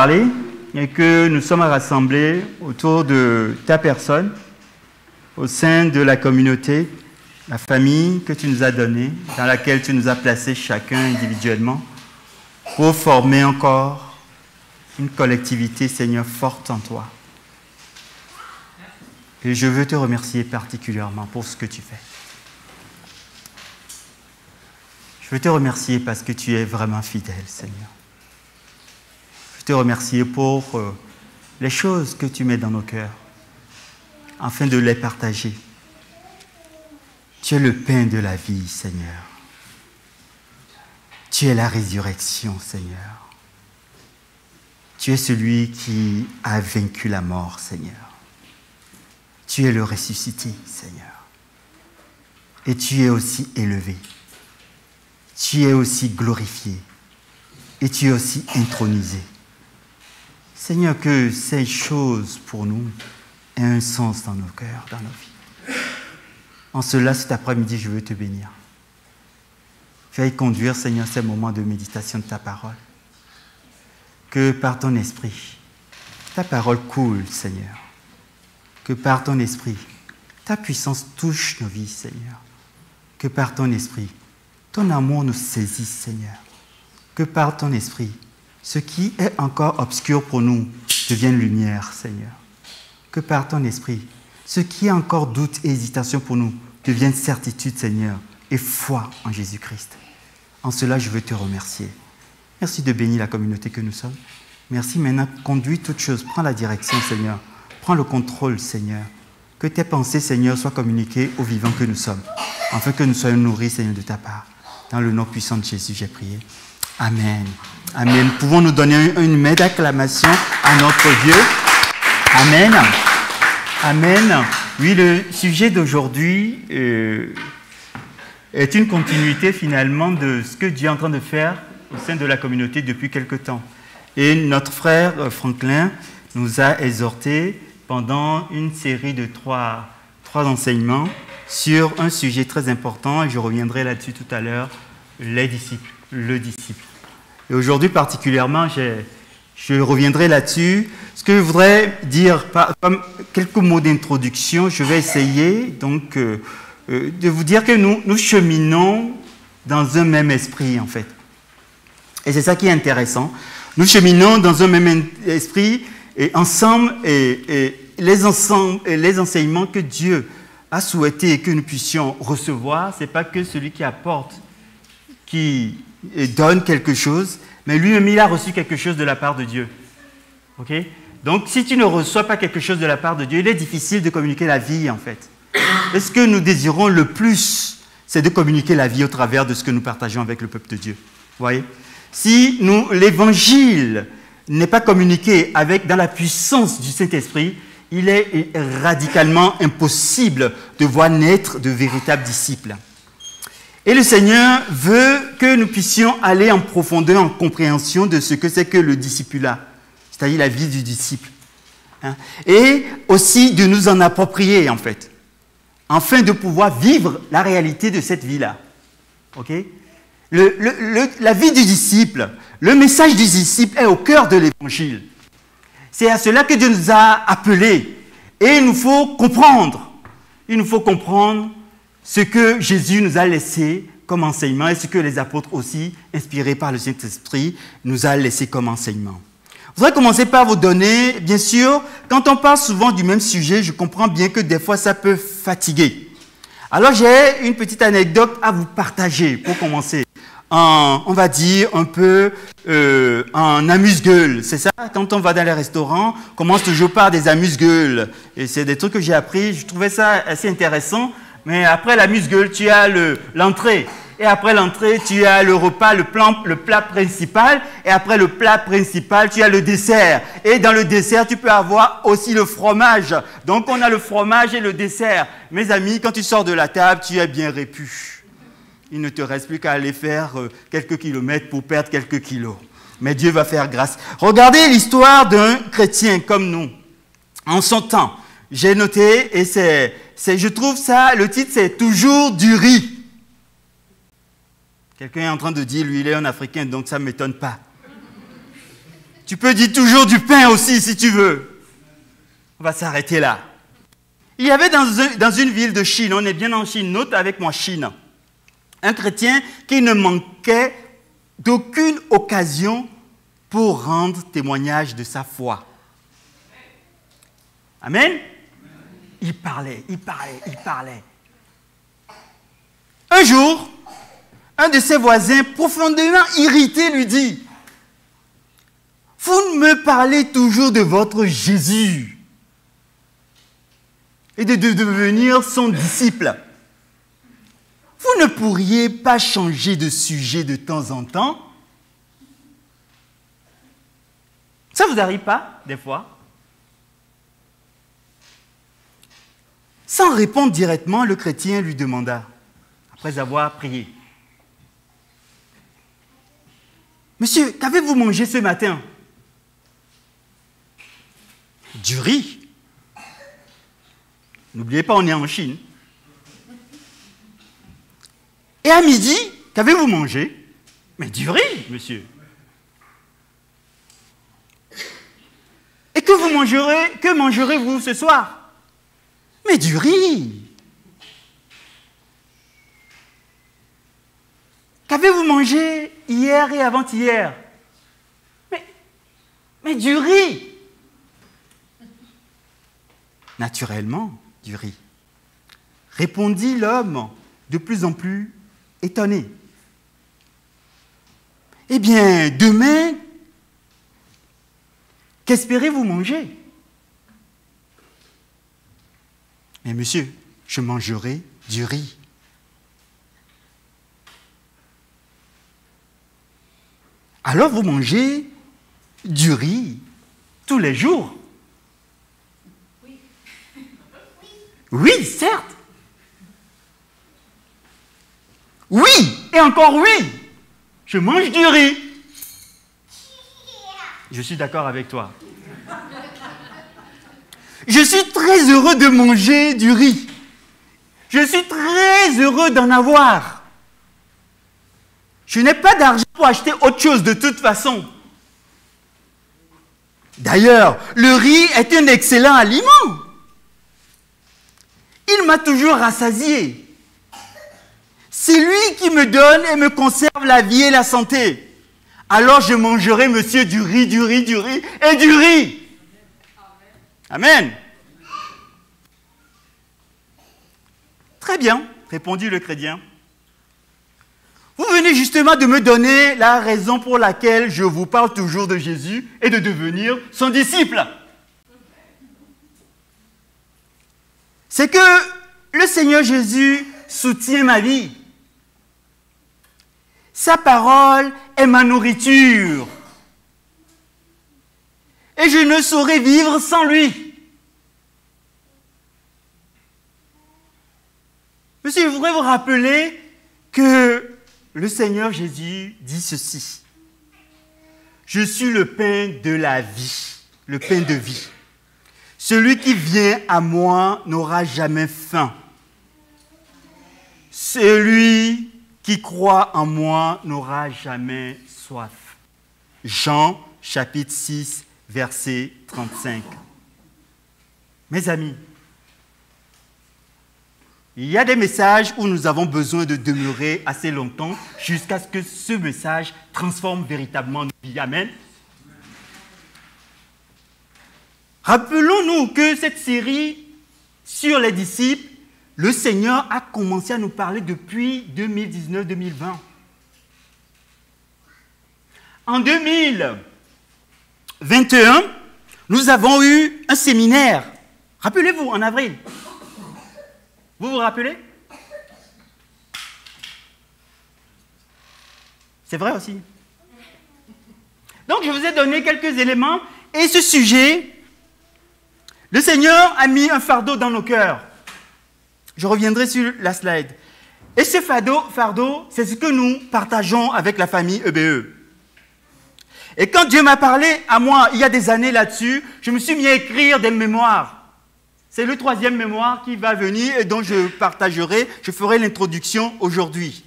parlé et que nous sommes rassemblés autour de ta personne, au sein de la communauté, la famille que tu nous as donnée, dans laquelle tu nous as placés chacun individuellement, pour former encore une collectivité, Seigneur, forte en toi. Et je veux te remercier particulièrement pour ce que tu fais. Je veux te remercier parce que tu es vraiment fidèle, Seigneur. Je veux te remercier pour les choses que tu mets dans nos cœurs, afin de les partager. Tu es le pain de la vie, Seigneur. Tu es la résurrection, Seigneur. Tu es celui qui a vaincu la mort, Seigneur. Tu es le ressuscité, Seigneur. Et tu es aussi élevé. Tu es aussi glorifié. Et tu es aussi intronisé. Seigneur, que ces choses pour nous aient un sens dans nos cœurs, dans nos vies. En cela, cet après-midi, je veux te bénir. Fais conduire, Seigneur, ces moments de méditation de ta parole. Que par ton esprit, ta parole coule, Seigneur. Que par ton esprit, ta puissance touche nos vies, Seigneur. Que par ton esprit, ton amour nous saisisse, Seigneur. Que par ton esprit, ce qui est encore obscur pour nous devienne lumière, Seigneur. Que par ton esprit, ce qui est encore doute et hésitation pour nous devienne certitude, Seigneur, et foi en Jésus-Christ. En cela, je veux te remercier. Merci de bénir la communauté que nous sommes. Merci maintenant, conduis toutes choses. Prends la direction, Seigneur. Prends le contrôle, Seigneur. Que tes pensées, Seigneur, soient communiquées aux vivants que nous sommes, afin que nous soyons nourris, Seigneur, de ta part. Dans le nom puissant de Jésus, j'ai prié. Amen. Amen. Pouvons-nous donner une main d'acclamation à notre Dieu? Amen. Amen. Oui, le sujet d'aujourd'hui est une continuité finalement de ce que Dieu est en train de faire au sein de la communauté depuis quelque temps. Et notre frère Franklin nous a exhortés pendant une série de trois enseignements sur un sujet très important, et je reviendrai là-dessus tout à l'heure, les disciples, le disciple. Et aujourd'hui particulièrement, je reviendrai là-dessus. Ce que je voudrais dire, comme quelques mots d'introduction, je vais essayer donc de vous dire que nous cheminons dans un même esprit, en fait. Et c'est ça qui est intéressant. Nous cheminons dans un même esprit, et ensemble, et les enseignements que Dieu a souhaité que nous puissions recevoir, ce n'est pas que celui qui apporte, qui donne quelque chose, mais lui-même, il a reçu quelque chose de la part de Dieu. Okay? Donc, si tu ne reçois pas quelque chose de la part de Dieu, il est difficile de communiquer la vie, en fait. Et ce que nous désirons le plus, c'est de communiquer la vie au travers de ce que nous partageons avec le peuple de Dieu. Vous voyez? Si l'évangile n'est pas communiqué dans la puissance du Saint-Esprit, il est radicalement impossible de voir naître de véritables disciples. Et le Seigneur veut que nous puissions aller en profondeur, en compréhension de ce que c'est que le discipulat, c'est-à-dire la vie du disciple. Et aussi de nous en approprier, en fait, afin de pouvoir vivre la réalité de cette vie-là. Okay? La vie du disciple, le message du disciple est au cœur de l'Évangile. C'est à cela que Dieu nous a appelés. Et il nous faut comprendre. Il nous faut comprendre ce que Jésus nous a laissé comme enseignement et ce que les apôtres aussi, inspirés par le Saint-Esprit, nous a laissé comme enseignement. Je voudrais commencer par vous donner, bien sûr, quand on parle souvent du même sujet, je comprends bien que des fois ça peut fatiguer. Alors j'ai une petite anecdote à vous partager pour commencer. On va dire un peu en amuse-gueule, c'est ça? Quand on va dans les restaurants, on commence toujours par des amuse-gueules. Et c'est des trucs que j'ai appris, je trouvais ça assez intéressant. Mais après l'amuse-gueule, tu as l'entrée. Et après l'entrée, tu as le repas, le plat principal. Et après le plat principal, tu as le dessert. Et dans le dessert, tu peux avoir aussi le fromage. Donc on a le fromage et le dessert. Mes amis, quand tu sors de la table, tu es bien répu. Il ne te reste plus qu'à aller faire quelques kilomètres pour perdre quelques kilos. Mais Dieu va faire grâce. Regardez l'histoire d'un chrétien comme nous. En son temps, j'ai noté, et je trouve ça, le titre c'est « Toujours du riz ». Quelqu'un est en train de dire, lui, il est un Africain, donc ça ne m'étonne pas. Tu peux dire toujours du pain aussi si tu veux. On va s'arrêter là. Il y avait dans une ville de Chine, on est bien en Chine, note avec moi Chine, un chrétien qui ne manquait d'aucune occasion pour rendre témoignage de sa foi. Amen. Il parlait. Un jour, un de ses voisins, profondément irrité, lui dit « Vous me parlez toujours de votre Jésus et de devenir son disciple. Vous ne pourriez pas changer de sujet de temps en temps? Ça ne vous arrive pas, des fois? » Sans répondre directement, le chrétien lui demanda, après avoir prié, « Monsieur, qu'avez-vous mangé ce matin? » « Du riz. » N'oubliez pas, on est en Chine. « Et à midi, qu'avez-vous mangé? »« Mais du riz, monsieur. »« Et que mangerez-vous ce soir? »« Mais du riz. »« Qu'avez-vous mangé hier et avant-hier? »« Mais du riz. » Naturellement, du riz, répondit l'homme, de plus en plus étonné. Eh bien, demain, qu'espérez-vous manger? Mais monsieur, je mangerai du riz. Alors vous mangez du riz tous les jours? Oui, certes. Oui, et encore oui. Je mange du riz. Je suis d'accord avec toi. Je suis très heureux de manger du riz. Je suis très heureux d'en avoir. Je n'ai pas d'argent pour acheter autre chose de toute façon. D'ailleurs, le riz est un excellent aliment. Il m'a toujours rassasié. C'est lui qui me donne et me conserve la vie et la santé. Alors je mangerai, monsieur, du riz et du riz. Amen. Très bien, répondit le chrétien. Vous venez justement de me donner la raison pour laquelle je vous parle toujours de Jésus et de devenir son disciple. C'est que le Seigneur Jésus soutient ma vie. Sa parole est ma nourriture. Et je ne saurais vivre sans lui. Monsieur, je voudrais vous rappeler que le Seigneur Jésus dit ceci. Je suis le pain de la vie, le pain de vie. Celui qui vient à moi n'aura jamais faim. Celui qui croit en moi n'aura jamais soif. Jean, chapitre 6, verset 35. Mes amis, il y a des messages où nous avons besoin de demeurer assez longtemps jusqu'à ce que ce message transforme véritablement nos vies. Amen. Rappelons-nous que cette série sur les disciples, le Seigneur a commencé à nous parler depuis 2019-2020. En 2021, nous avons eu un séminaire. Rappelez-vous, en avril. Vous vous rappelez? C'est vrai aussi. Donc, je vous ai donné quelques éléments. Et ce sujet, le Seigneur a mis un fardeau dans nos cœurs. Je reviendrai sur la slide. Et ce fardeau, c'est ce que nous partageons avec la famille EBE. Et quand Dieu m'a parlé à moi, il y a des années là-dessus, je me suis mis à écrire des mémoires. C'est le 3e mémoire qui va venir et dont je partagerai, je ferai l'introduction aujourd'hui.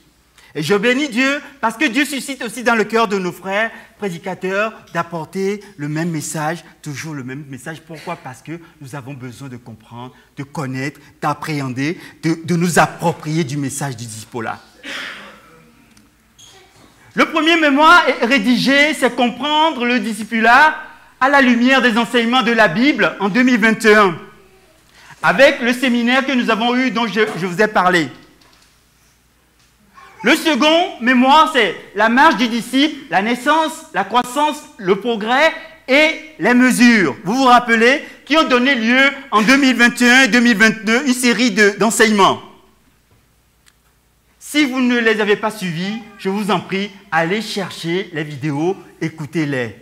Et je bénis Dieu parce que Dieu suscite aussi dans le cœur de nos frères prédicateurs d'apporter le même message, toujours le même message. Pourquoi? Parce que nous avons besoin de comprendre, de connaître, d'appréhender, de nous approprier du message du disciple-là. Le premier mémoire rédigé, c'est comprendre le discipulat à la lumière des enseignements de la Bible en 2021, avec le séminaire que nous avons eu dont je vous ai parlé. Le second mémoire, c'est la marche du disciple, la naissance, la croissance, le progrès et les mesures. Vous vous rappelez, qui ont donné lieu en 2021 et 2022 une série d'enseignements. Si vous ne les avez pas suivis, je vous en prie, allez chercher les vidéos, écoutez-les.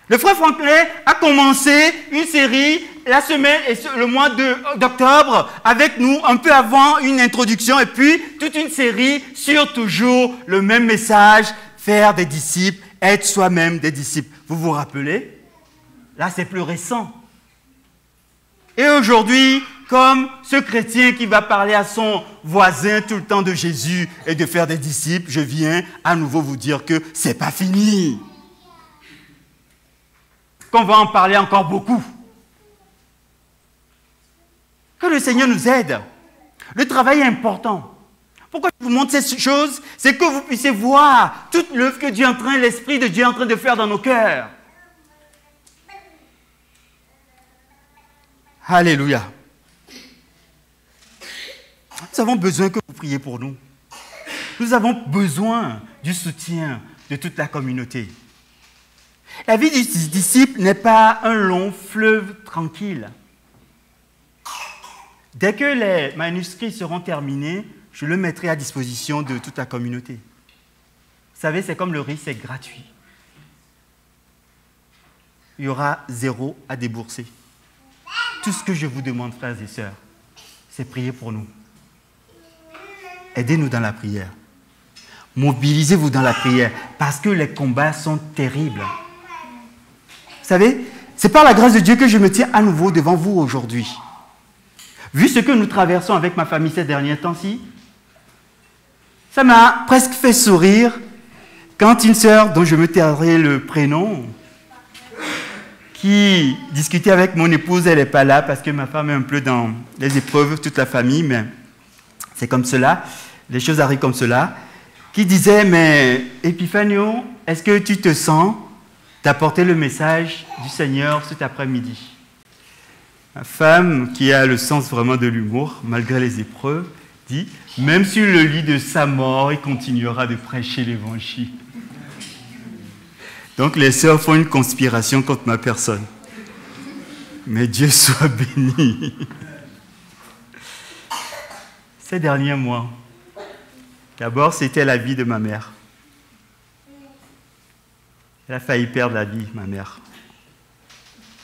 Le frère Franklin a commencé une série la semaine et le mois d'octobre avec nous, un peu avant une introduction, et puis toute une série sur toujours le même message, faire des disciples, être soi-même des disciples. Vous vous rappelez? Là, c'est plus récent. Et aujourd'hui, comme ce chrétien qui va parler à son voisin tout le temps de Jésus et de faire des disciples, je viens à nouveau vous dire que ce n'est pas fini. Qu'on va en parler encore beaucoup. Que le Seigneur nous aide. Le travail est important. Pourquoi je vous montre ces choses? C'est que vous puissiez voir toute l'œuvre que Dieu est en train, l'Esprit de Dieu est en train de faire dans nos cœurs. Alléluia. Nous avons besoin que vous priez pour nous. Nous avons besoin du soutien de toute la communauté. La vie du disciple n'est pas un long fleuve tranquille. Dès que les manuscrits seront terminés, je le mettrai à disposition de toute la communauté. Vous savez, c'est comme le riz, c'est gratuit. Il y aura 0 à débourser. Tout ce que je vous demande, frères et sœurs, c'est prier pour nous. Aidez-nous dans la prière. Mobilisez-vous dans la prière, parce que les combats sont terribles. Vous savez, c'est par la grâce de Dieu que je me tiens à nouveau devant vous aujourd'hui. Vu ce que nous traversons avec ma famille ces derniers temps-ci, ça m'a presque fait sourire quand une sœur, dont je me tairai le prénom, qui discutait avec mon épouse, elle n'est pas là parce que ma femme est un peu dans les épreuves, toute la famille, mais c'est comme cela, les choses arrivent comme cela, qui disait, mais Epiphanio, est-ce que tu te sens d'apporter le message du Seigneur cet après-midi? Ma femme, qui a le sens vraiment de l'humour, malgré les épreuves, dit, même sur le lit de sa mort, il continuera de prêcher l'évangile. Donc les sœurs font une conspiration contre ma personne. Mais Dieu soit béni. Ces derniers mois, d'abord c'était la vie de ma mère. Elle a failli perdre la vie, ma mère.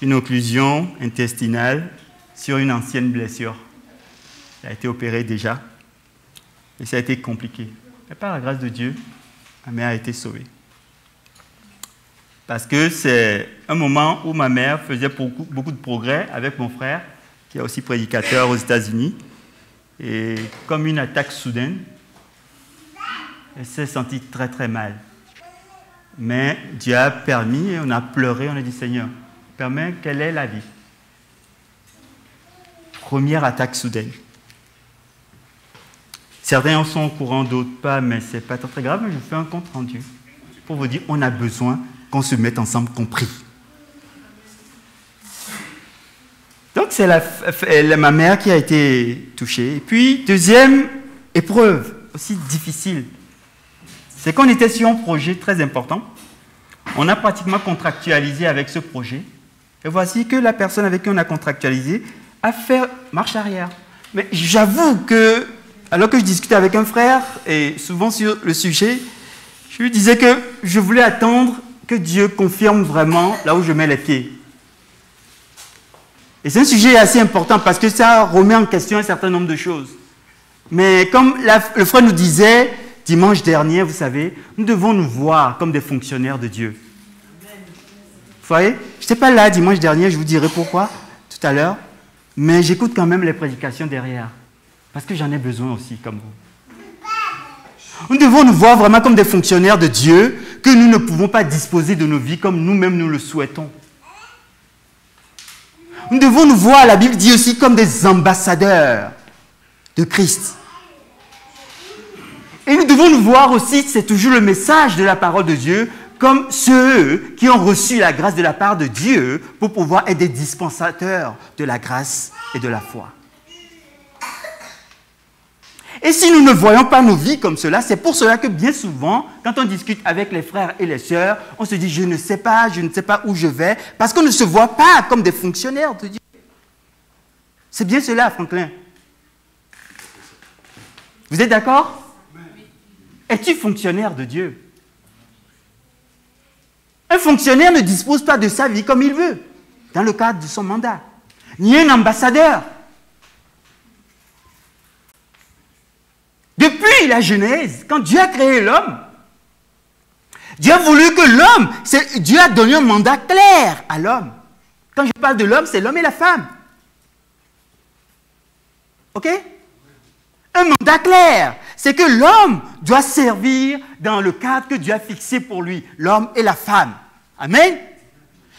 Une occlusion intestinale sur une ancienne blessure. Elle a été opérée déjà. Et ça a été compliqué. Mais par la grâce de Dieu, ma mère a été sauvée. Parce que c'est un moment où ma mère faisait beaucoup de progrès avec mon frère, qui est aussi prédicateur aux États-Unis. Et comme une attaque soudaine, elle s'est sentie très très mal. Mais Dieu a permis, et on a pleuré, on a dit Seigneur, permets qu'elle ait la vie. Première attaque soudaine. Certains en sont au courant, d'autres pas, mais ce n'est pas très grave, mais je fais un compte rendu pour vous dire on a besoin qu'on se mette ensemble, qu'on prie. Donc c'est ma mère qui a été touchée. Et puis, deuxième épreuve, aussi difficile, c'est qu'on était sur un projet très important. On a pratiquement contractualisé avec ce projet. Et voici que la personne avec qui on a contractualisé a fait marche arrière. Mais j'avoue que, alors que je discutais avec un frère, et souvent sur le sujet, je lui disais que je voulais attendre que Dieu confirme vraiment là où je mets les pieds. Et c'est un sujet assez important parce que ça remet en question un certain nombre de choses. Mais comme le frère nous disait dimanche dernier, vous savez, nous devons nous voir comme des fonctionnaires de Dieu. Vous voyez, je n'étais pas là dimanche dernier, je vous dirai pourquoi tout à l'heure, mais j'écoute quand même les prédications derrière, parce que j'en ai besoin aussi comme vous. Nous devons nous voir vraiment comme des fonctionnaires de Dieu, que nous ne pouvons pas disposer de nos vies comme nous-mêmes nous le souhaitons. Nous devons nous voir, la Bible dit aussi, comme des ambassadeurs de Christ. Et nous devons nous voir aussi, c'est toujours le message de la parole de Dieu, comme ceux qui ont reçu la grâce de la part de Dieu pour pouvoir être des dispensateurs de la grâce et de la foi. Et si nous ne voyons pas nos vies comme cela, c'est pour cela que bien souvent, quand on discute avec les frères et les sœurs, on se dit « je ne sais pas où je vais », parce qu'on ne se voit pas comme des fonctionnaires de Dieu. C'est bien cela, Franklin. Vous êtes d'accord? Es-tu fonctionnaire de Dieu? Un fonctionnaire ne dispose pas de sa vie comme il veut, dans le cadre de son mandat, ni un ambassadeur. Depuis la Genèse, quand Dieu a créé l'homme, Dieu a voulu que l'homme, Dieu a donné un mandat clair à l'homme. Quand je parle de l'homme, c'est l'homme et la femme. Ok? Un mandat clair, c'est que l'homme doit servir dans le cadre que Dieu a fixé pour lui, l'homme et la femme. Amen?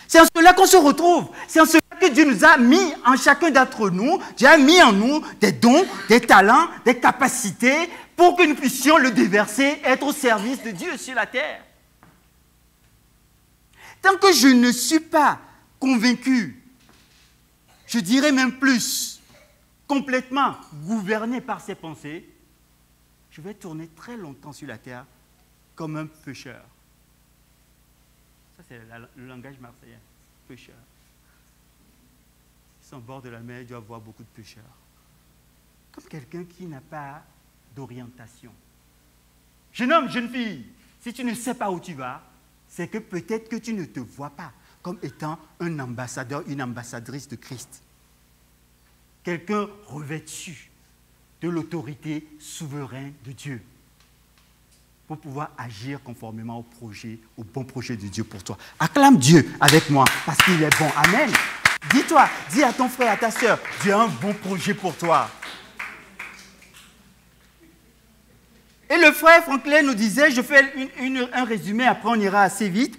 C'est en cela qu'on se retrouve. C'est en cela que Dieu nous a mis en chacun d'entre nous. Dieu a mis en nous des dons, des talents, des capacités pour que nous puissions le déverser, être au service de Dieu sur la terre. Tant que je ne suis pas convaincu, je dirais même plus, complètement gouverné par ses pensées, je vais tourner très longtemps sur la terre comme un pêcheur. Ça, c'est le langage marseillais, pêcheur. Ils sont au bord de la mer, il doit y avoir beaucoup de pêcheurs. Comme quelqu'un qui n'a pas d'orientation. Jeune homme, jeune fille, si tu ne sais pas où tu vas, c'est que peut-être que tu ne te vois pas comme étant un ambassadeur, une ambassadrice de Christ. Quelqu'un revêtu de l'autorité souveraine de Dieu pour pouvoir agir conformément au projet, au bon projet de Dieu pour toi. Acclame Dieu avec moi parce qu'il est bon. Amen. Dis-toi, dis à ton frère, à ta soeur, Dieu a un bon projet pour toi. Et le frère Franklin nous disait, je fais un résumé, après on ira assez vite,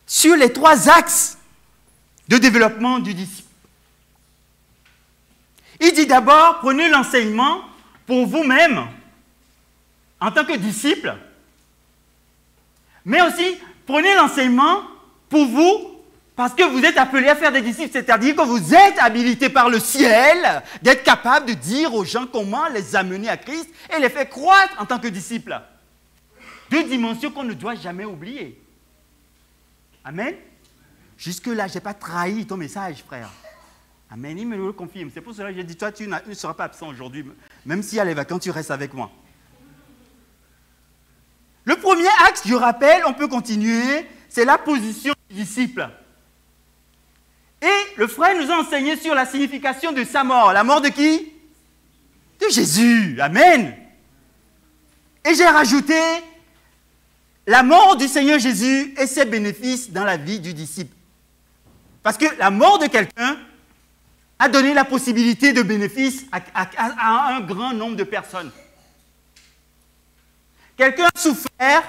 sur les 3 axes de développement du disciple. Il dit d'abord, prenez l'enseignement pour vous-même, en tant que disciple, mais aussi prenez l'enseignement pour vous, parce que vous êtes appelés à faire des disciples, c'est-à-dire que vous êtes habilités par le ciel d'être capable de dire aux gens comment les amener à Christ et les faire croître en tant que disciples. 2 dimensions qu'on ne doit jamais oublier. Amen. Jusque-là, je n'ai pas trahi ton message, frère. Amen, il me le confirme. C'est pour cela que j'ai dit, toi, tu ne seras pas absent aujourd'hui. Même s'il y a les vacances, tu restes avec moi. Le premier axe, je rappelle, on peut continuer, c'est la position du disciple. Et le frère nous a enseigné sur la signification de sa mort. La mort de qui? De Jésus. Amen. Et j'ai rajouté la mort du Seigneur Jésus et ses bénéfices dans la vie du disciple. Parce que la mort de quelqu'un a donné la possibilité de bénéfice à un grand nombre de personnes. Quelqu'un a souffert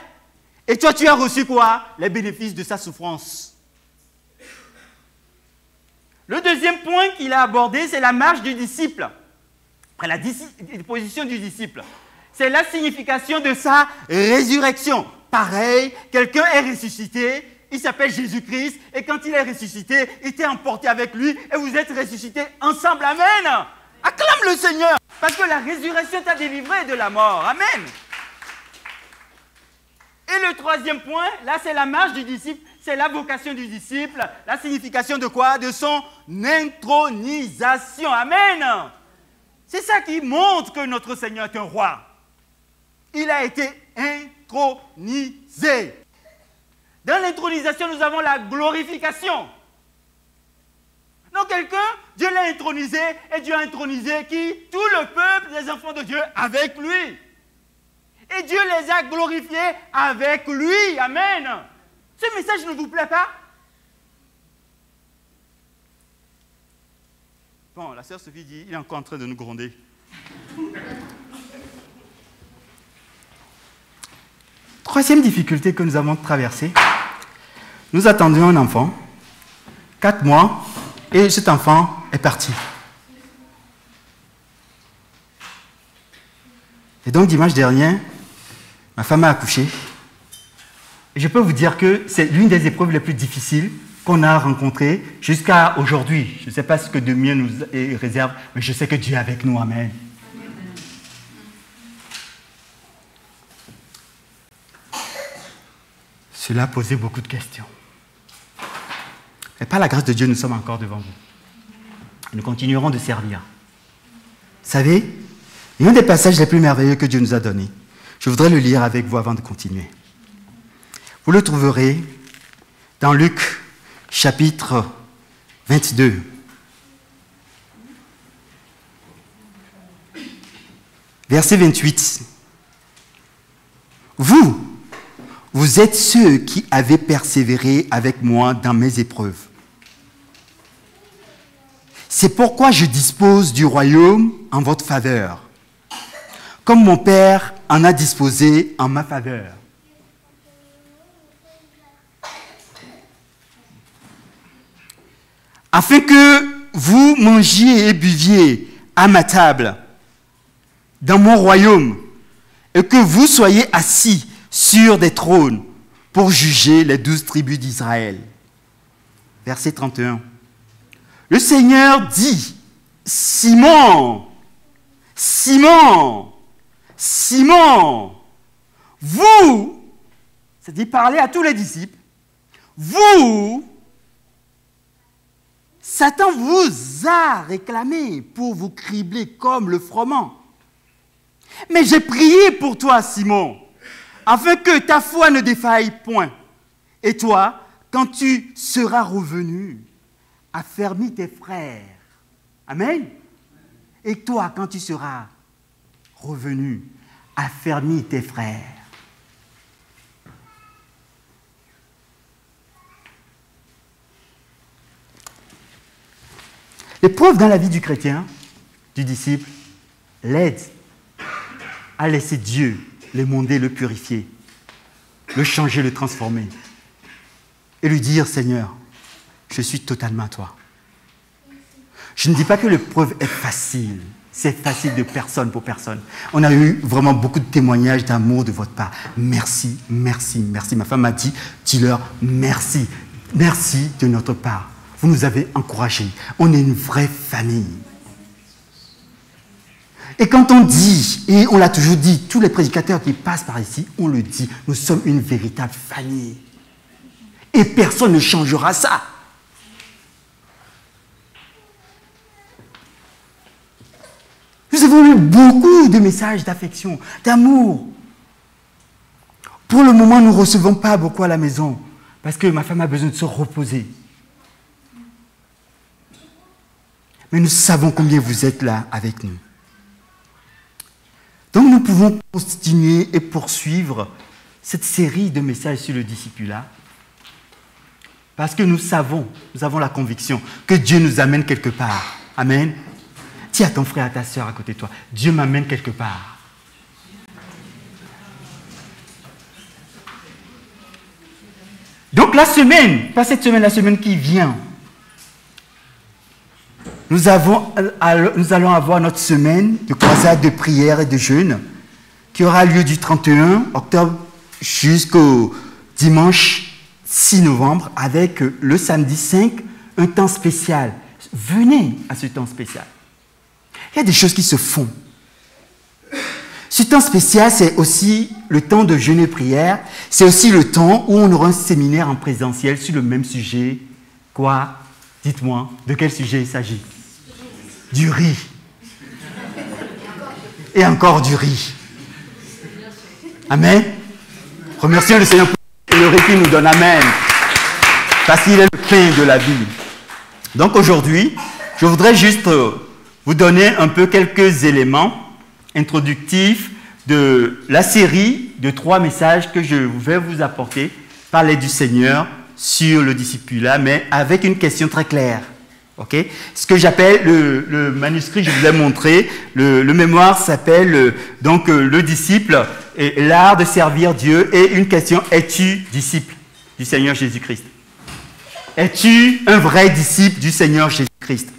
et toi tu as reçu quoi? Les bénéfices de sa souffrance. Le deuxième point qu'il a abordé, c'est la marche du disciple. Après la position du disciple. C'est la signification de sa résurrection. Pareil, quelqu'un est ressuscité, il s'appelle Jésus-Christ, et quand il est ressuscité, il était emporté avec lui, et vous êtes ressuscités ensemble. Amen. Acclame le Seigneur, parce que la résurrection t'a délivré de la mort. Amen. Et le troisième point, là c'est la marche du disciple, c'est la vocation du disciple, la signification de quoi? De son intronisation. Amen. C'est ça qui montre que notre Seigneur est un roi. Il a été intronisé. Dans l'intronisation, nous avons la glorification. Donc quelqu'un, Dieu l'a intronisé, et Dieu a intronisé qui? Tout le peuple des enfants de Dieu avec lui. Et Dieu les a glorifiés avec lui. Amen. Ce message ne vous plaît pas? Bon, la sœur Sophie dit, il est encore en train de nous gronder. Troisième difficulté que nous avons traversée, nous attendions un enfant, 4 mois, et cet enfant est parti. Et donc dimanche dernier, ma femme a accouché. Et je peux vous dire que c'est l'une des épreuves les plus difficiles qu'on a rencontrées jusqu'à aujourd'hui. Je ne sais pas ce que demain nous réserve, mais je sais que Dieu est avec nous. Amen. Cela a posé beaucoup de questions. Et par la grâce de Dieu, nous sommes encore devant vous. Nous continuerons de servir. Vous savez, l'un des passages les plus merveilleux que Dieu nous a donné, je voudrais le lire avec vous avant de continuer. Vous le trouverez dans Luc, chapitre 22. Verset 28. Vous êtes ceux qui avez persévéré avec moi dans mes épreuves. C'est pourquoi je dispose du royaume en votre faveur, comme mon Père en a disposé en ma faveur. Afin que vous mangiez et buviez à ma table dans mon royaume et que vous soyez assis sur des trônes pour juger les 12 tribus d'Israël. Verset 31. Le Seigneur dit, Simon, Simon, Simon, vous, c'est-à-dire parler à tous les disciples, vous, Satan vous a réclamé pour vous cribler comme le froment. Mais j'ai prié pour toi, Simon, afin que ta foi ne défaille point. Et toi, quand tu seras revenu, affermis tes frères. Amen. Et toi, quand tu seras revenu, affermis tes frères. L'épreuve dans la vie du chrétien, du disciple, l'aide à laisser Dieu l'émonder, le purifier, le changer, le transformer. Et lui dire, Seigneur, je suis totalement à toi. Je ne dis pas que l'épreuve est facile. C'est facile de personne pour personne. On a eu vraiment beaucoup de témoignages d'amour de votre part. Merci, merci, merci. Ma femme m'a dit, dis-leur merci. Merci de notre part. Vous nous avez encouragés. On est une vraie famille. Et quand on dit, et on l'a toujours dit, tous les prédicateurs qui passent par ici, on le dit, nous sommes une véritable famille. Et personne ne changera ça. Nous avons eu beaucoup de messages d'affection, d'amour. Pour le moment, nous ne recevons pas beaucoup à la maison, parce que ma femme a besoin de se reposer. Mais nous savons combien vous êtes là avec nous. Donc nous pouvons continuer et poursuivre cette série de messages sur le discipulat parce que nous savons, nous avons la conviction que Dieu nous amène quelque part. Amen. Dis à ton frère, à ta sœur à côté de toi, Dieu m'amène quelque part. Donc la semaine, pas cette semaine, la semaine qui vient, nous allons avoir notre semaine de croisade de prière et de jeûne qui aura lieu du 31 octobre jusqu'au dimanche 6 novembre avec le samedi 5, un temps spécial. Venez à ce temps spécial. Il y a des choses qui se font. Ce temps spécial, c'est aussi le temps de jeûne et prière. C'est aussi le temps où on aura un séminaire en présentiel sur le même sujet. Quoi? Dites-moi, de quel sujet il s'agit? Du riz. Et encore du riz. Amen. Remercions le Seigneur pour le riz qu'il nous donne. Amen. Parce qu'il est le pain de la vie. Donc aujourd'hui, je voudrais juste vous donner un peu quelques éléments introductifs de la série de 3 messages que je vais vous apporter par l'aide du Seigneur sur le discipulat, mais avec une question très claire. Ok? Ce que j'appelle le manuscrit, je vous ai montré, le mémoire s'appelle donc le disciple et l'art de servir Dieu. Et une question, es-tu disciple du Seigneur Jésus-Christ? Es-tu un vrai disciple du Seigneur Jésus-Christ?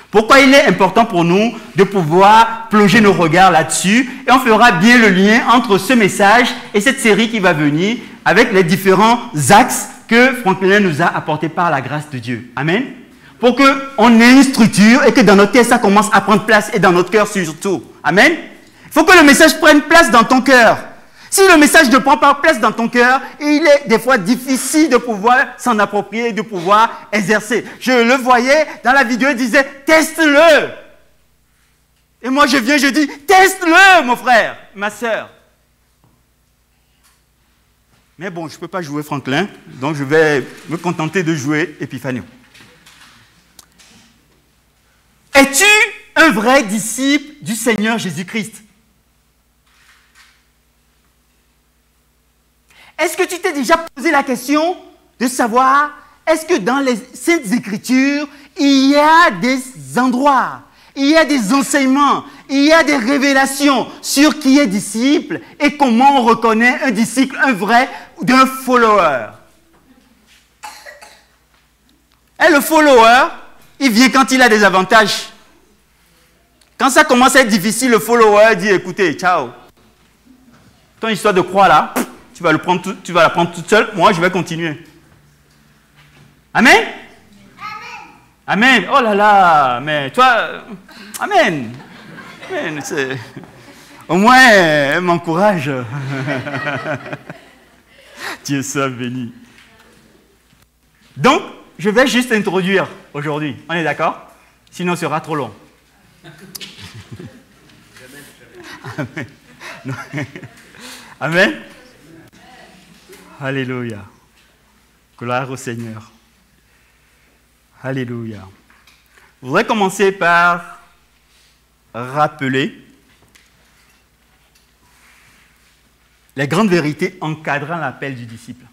Pourquoi il est important pour nous de pouvoir plonger nos regards là-dessus, et on fera bien le lien entre ce message et cette série qui va venir avec les différents axes que Franklin nous a apportés par la grâce de Dieu. Amen. Pour qu'on ait une structure et que dans notre tête, ça commence à prendre place et dans notre cœur surtout. Amen. Il faut que le message prenne place dans ton cœur. Si le message ne prend pas place dans ton cœur, il est des fois difficile de pouvoir s'en approprier, de pouvoir exercer. Je le voyais dans la vidéo, il disait « teste-le ». Et moi je viens, je dis « teste-le mon frère, ma soeur ». Mais bon, je ne peux pas jouer Franklin, donc je vais me contenter de jouer Epiphanio. Es-tu un vrai disciple du Seigneur Jésus-Christ? Est-ce que tu t'es déjà posé la question de savoir, est-ce que dans les Saintes Écritures, il y a des endroits, il y a des enseignements, il y a des révélations sur qui est disciple et comment on reconnaît un disciple, un vrai, d'un follower? Et le follower, il vient quand il a des avantages. Quand ça commence à être difficile, le follower dit, écoutez, ciao. Ton histoire de croix là, tu vas la prendre toute seule, moi je vais continuer. Amen? Amen. Oh là là, mais toi, amen. Amen. Au moins, elle m'encourage. Dieu soit béni. Donc, je vais juste introduire aujourd'hui. On est d'accord? Sinon, ce sera trop long. Amen. Non. Amen. Alléluia. Gloire au Seigneur. Alléluia. Je voudrais commencer par rappeler les grandes vérités encadrant l'appel du disciple.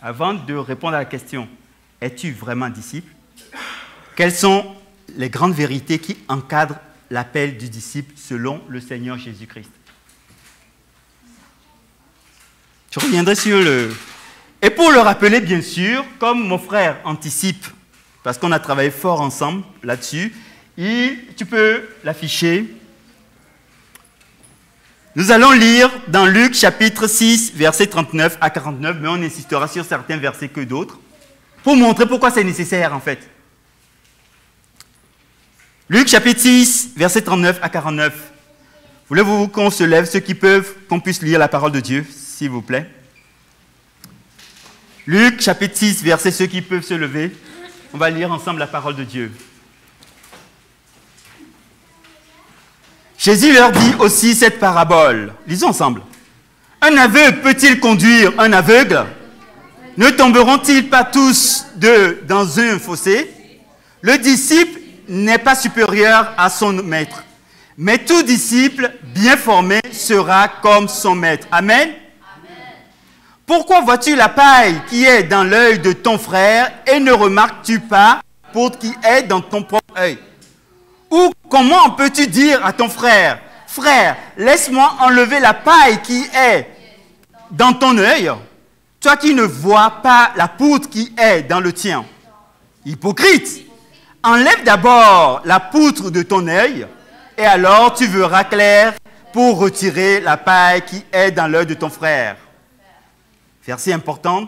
Avant de répondre à la question, es-tu vraiment disciple? Quelles sont les grandes vérités qui encadrent l'appel du disciple selon le Seigneur Jésus-Christ? Je reviendrai sur le... Et pour le rappeler, bien sûr, comme mon frère anticipe, parce qu'on a travaillé fort ensemble là-dessus, tu peux l'afficher. Nous allons lire dans Luc chapitre 6, versets 39 à 49, mais on insistera sur certains versets que d'autres, pour montrer pourquoi c'est nécessaire en fait. Luc chapitre 6, versets 39 à 49. Voulez-vous qu'on se lève, ceux qui peuvent, qu'on puisse lire la parole de Dieu, s'il vous plaît? Luc chapitre 6, versets, ceux qui peuvent se lever. On va lire ensemble la parole de Dieu. Jésus leur dit aussi cette parabole. Lisons ensemble. Un aveugle peut-il conduire un aveugle? Ne tomberont-ils pas tous deux dans un fossé? Le disciple n'est pas supérieur à son maître, mais tout disciple bien formé sera comme son maître. Amen. Pourquoi vois-tu la paille qui est dans l'œil de ton frère et ne remarques-tu pas pour qui est dans ton propre œil? Ou comment peux-tu dire à ton frère, frère, laisse-moi enlever la paille qui est dans ton œil, toi qui ne vois pas la poutre qui est dans le tien? Hypocrite, enlève d'abord la poutre de ton œil et alors tu verras clair pour retirer la paille qui est dans l'œil de ton frère. Verset important.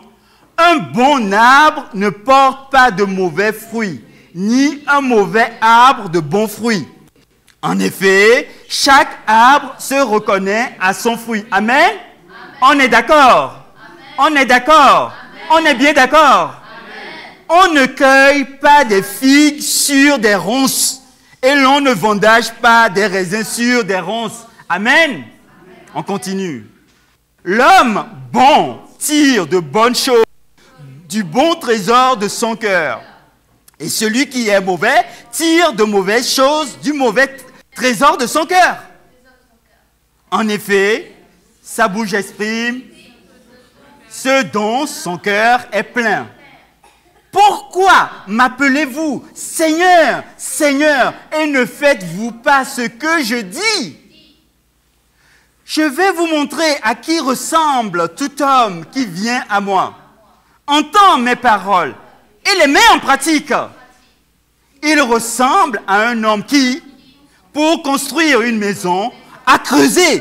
Un bon arbre ne porte pas de mauvais fruits, ni un mauvais arbre de bons fruits. En effet, chaque arbre se reconnaît à son fruit. Amen? Amen. On est d'accord? On est d'accord? On est bien d'accord? On ne cueille pas des figues sur des ronces et l'on ne vendage pas des raisins sur des ronces. Amen? Amen. On continue. L'homme bon tire de bonnes choses du bon trésor de son cœur. Et celui qui est mauvais tire de mauvaises choses du mauvais trésor de son cœur. En effet, sa bouche exprime ce dont son cœur est plein. Pourquoi m'appelez-vous Seigneur, Seigneur, et ne faites-vous pas ce que je dis? Je vais vous montrer à qui ressemble tout homme qui vient à moi, entend mes paroles et les met en pratique. Il ressemble à un homme qui, pour construire une maison, a creusé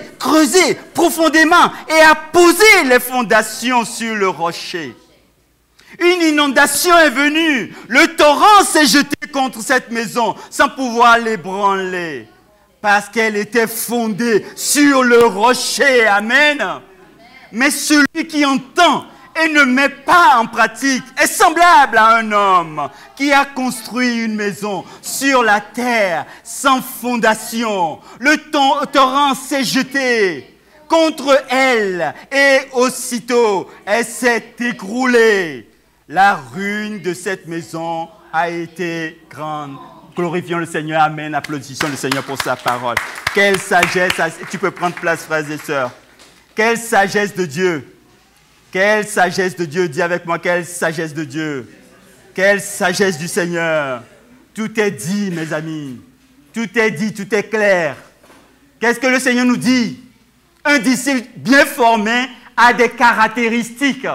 profondément et a posé les fondations sur le rocher. Une inondation est venue. Le torrent s'est jeté contre cette maison sans pouvoir l'ébranler parce qu'elle était fondée sur le rocher. Amen. Mais celui qui entend et ne met pas en pratique est semblable à un homme qui a construit une maison sur la terre sans fondation. Le torrent s'est jeté contre elle et aussitôt elle s'est écroulée. La ruine de cette maison a été grande. Glorifions le Seigneur. Amen. Applaudissons le Seigneur pour sa parole. Quelle sagesse. Tu peux prendre place, frères et sœurs. Quelle sagesse de Dieu. Quelle sagesse de Dieu. Dis avec moi, quelle sagesse de Dieu. Quelle sagesse du Seigneur. Tout est dit, mes amis. Tout est dit, tout est clair. Qu'est-ce que le Seigneur nous dit? Un disciple bien formé a des caractéristiques.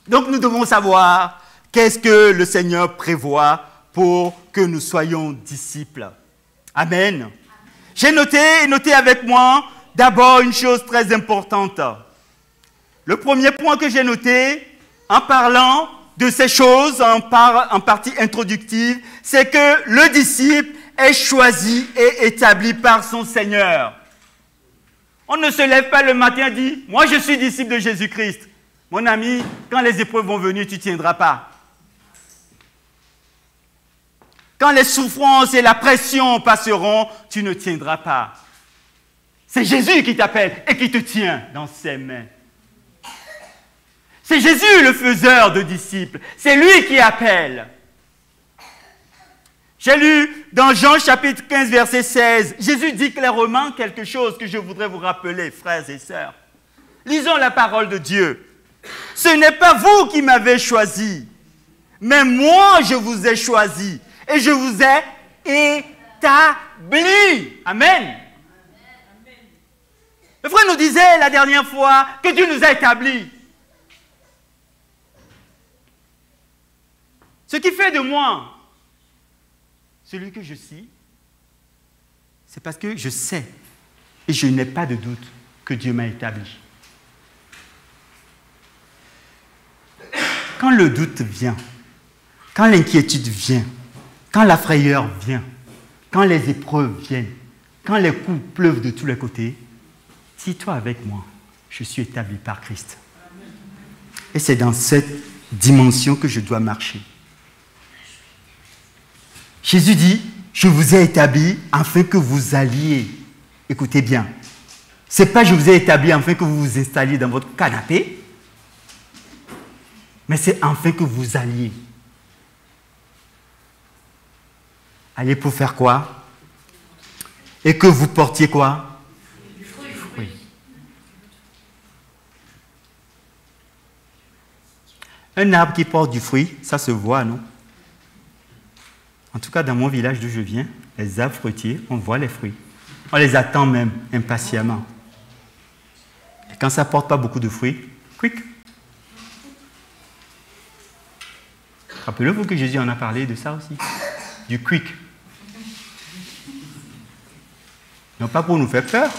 Donc nous devons savoir qu'est-ce que le Seigneur prévoit pour que nous soyons disciples. Amen. J'ai noté avec moi d'abord une chose très importante. Le premier point que j'ai noté en parlant de ces choses en partie introductive, c'est que le disciple est choisi et établi par son Seigneur. On ne se lève pas le matin et dit « Moi, je suis disciple de Jésus-Christ ». Mon ami, quand les épreuves vont venir, tu ne tiendras pas. Quand les souffrances et la pression passeront, tu ne tiendras pas. C'est Jésus qui t'appelle et qui te tient dans ses mains. C'est Jésus le faiseur de disciples. C'est lui qui appelle. J'ai lu dans Jean chapitre 15, verset 16. Jésus dit clairement quelque chose que je voudrais vous rappeler, frères et sœurs. Lisons la parole de Dieu. Ce n'est pas vous qui m'avez choisi, mais moi je vous ai choisi et je vous ai établi. Amen. Le frère nous disait la dernière fois que Dieu nous a établis. Ce qui fait de moi celui que je suis, c'est parce que je sais et je n'ai pas de doute que Dieu m'a établi. Quand le doute vient, quand l'inquiétude vient, quand la frayeur vient, quand les épreuves viennent, quand les coups pleuvent de tous les côtés, dis-toi avec moi, je suis établi par Christ. Et c'est dans cette dimension que je dois marcher. Jésus dit, je vous ai établi afin que vous alliez. Écoutez bien, ce n'est pas je vous ai établi afin que vous vous installiez dans votre canapé, mais c'est afin que vous alliez. Allez pour faire quoi? Et que vous portiez quoi? Fruit. Un arbre qui porte du fruit, ça se voit, non? En tout cas, dans mon village d'où je viens, les arbres fruitiers, on voit les fruits. On les attend même impatiemment. Et quand ça ne porte pas beaucoup de fruits, quick. Rappelez-vous que Jésus en a parlé de ça aussi, du quick. Non pas pour nous faire peur,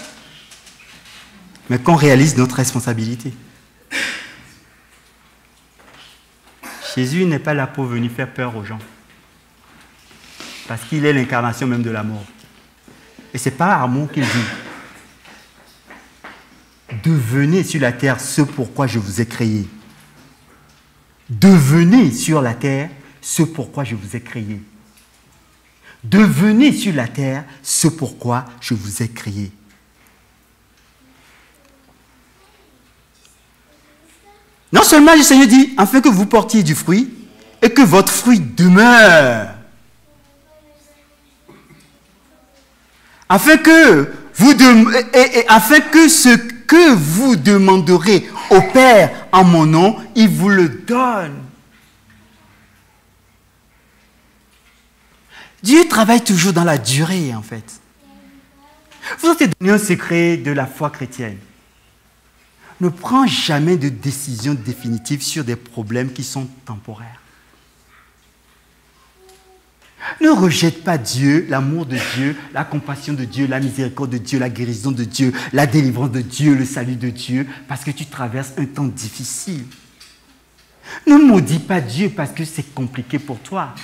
mais qu'on réalise notre responsabilité. Jésus n'est pas là pour venir faire peur aux gens, parce qu'il est l'incarnation même de la mort. Et ce n'est pas amour qu'il dit. Devenez sur la terre ce pourquoi je vous ai créé. Devenez sur la terre ce pourquoi je vous ai créé. Devenez sur la terre ce pourquoi je vous ai créé. Non seulement le Seigneur dit, afin que vous portiez du fruit et que votre fruit demeure. Afin que ce que vous demanderez au Père en mon nom, il vous le donne. Dieu travaille toujours dans la durée, en fait. Je vous ai donné un secret de la foi chrétienne. Ne prends jamais de décision définitive sur des problèmes qui sont temporaires. Ne rejette pas Dieu, l'amour de Dieu, la compassion de Dieu, la miséricorde de Dieu, la guérison de Dieu, la délivrance de Dieu, le salut de Dieu, parce que tu traverses un temps difficile. Ne maudis pas Dieu parce que c'est compliqué pour toi.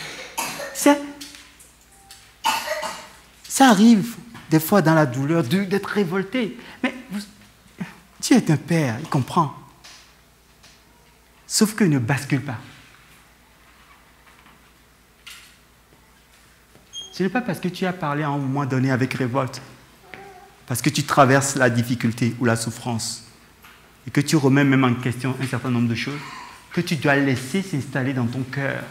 Ça arrive des fois dans la douleur d'être révolté. Mais Dieu est un père, il comprend. Sauf qu'il ne bascule pas. Ce n'est pas parce que tu as parlé à un moment donné avec révolte, parce que tu traverses la difficulté ou la souffrance, et que tu remets même en question un certain nombre de choses, que tu dois laisser s'installer dans ton cœur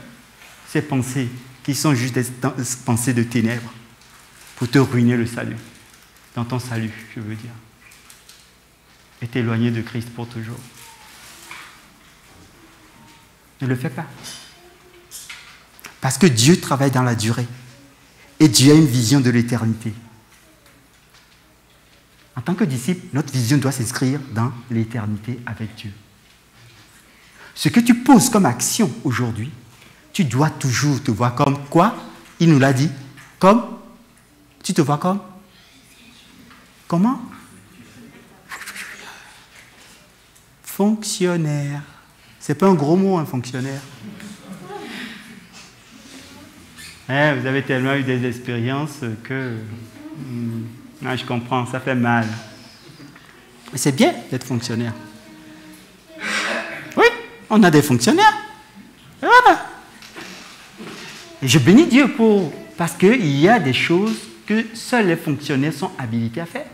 ces pensées qui sont juste des pensées de ténèbres pour te ruiner le salut, dans ton salut, je veux dire, et t'éloigner de Christ pour toujours. Ne le fais pas. Parce que Dieu travaille dans la durée. Et Dieu a une vision de l'éternité. En tant que disciple, notre vision doit s'inscrire dans l'éternité avec Dieu. Ce que tu poses comme action aujourd'hui, tu dois toujours te voir comme quoi? Il nous l'a dit. Comme? Tu te vois comme? Comment? Fonctionnaire. C'est pas un gros mot, un fonctionnaire. Vous avez tellement eu des expériences que... je comprends, ça fait mal. Mais c'est bien d'être fonctionnaire. Oui, on a des fonctionnaires. Et voilà. Et je bénis Dieu parce qu'il y a des choses que seuls les fonctionnaires sont habilités à faire.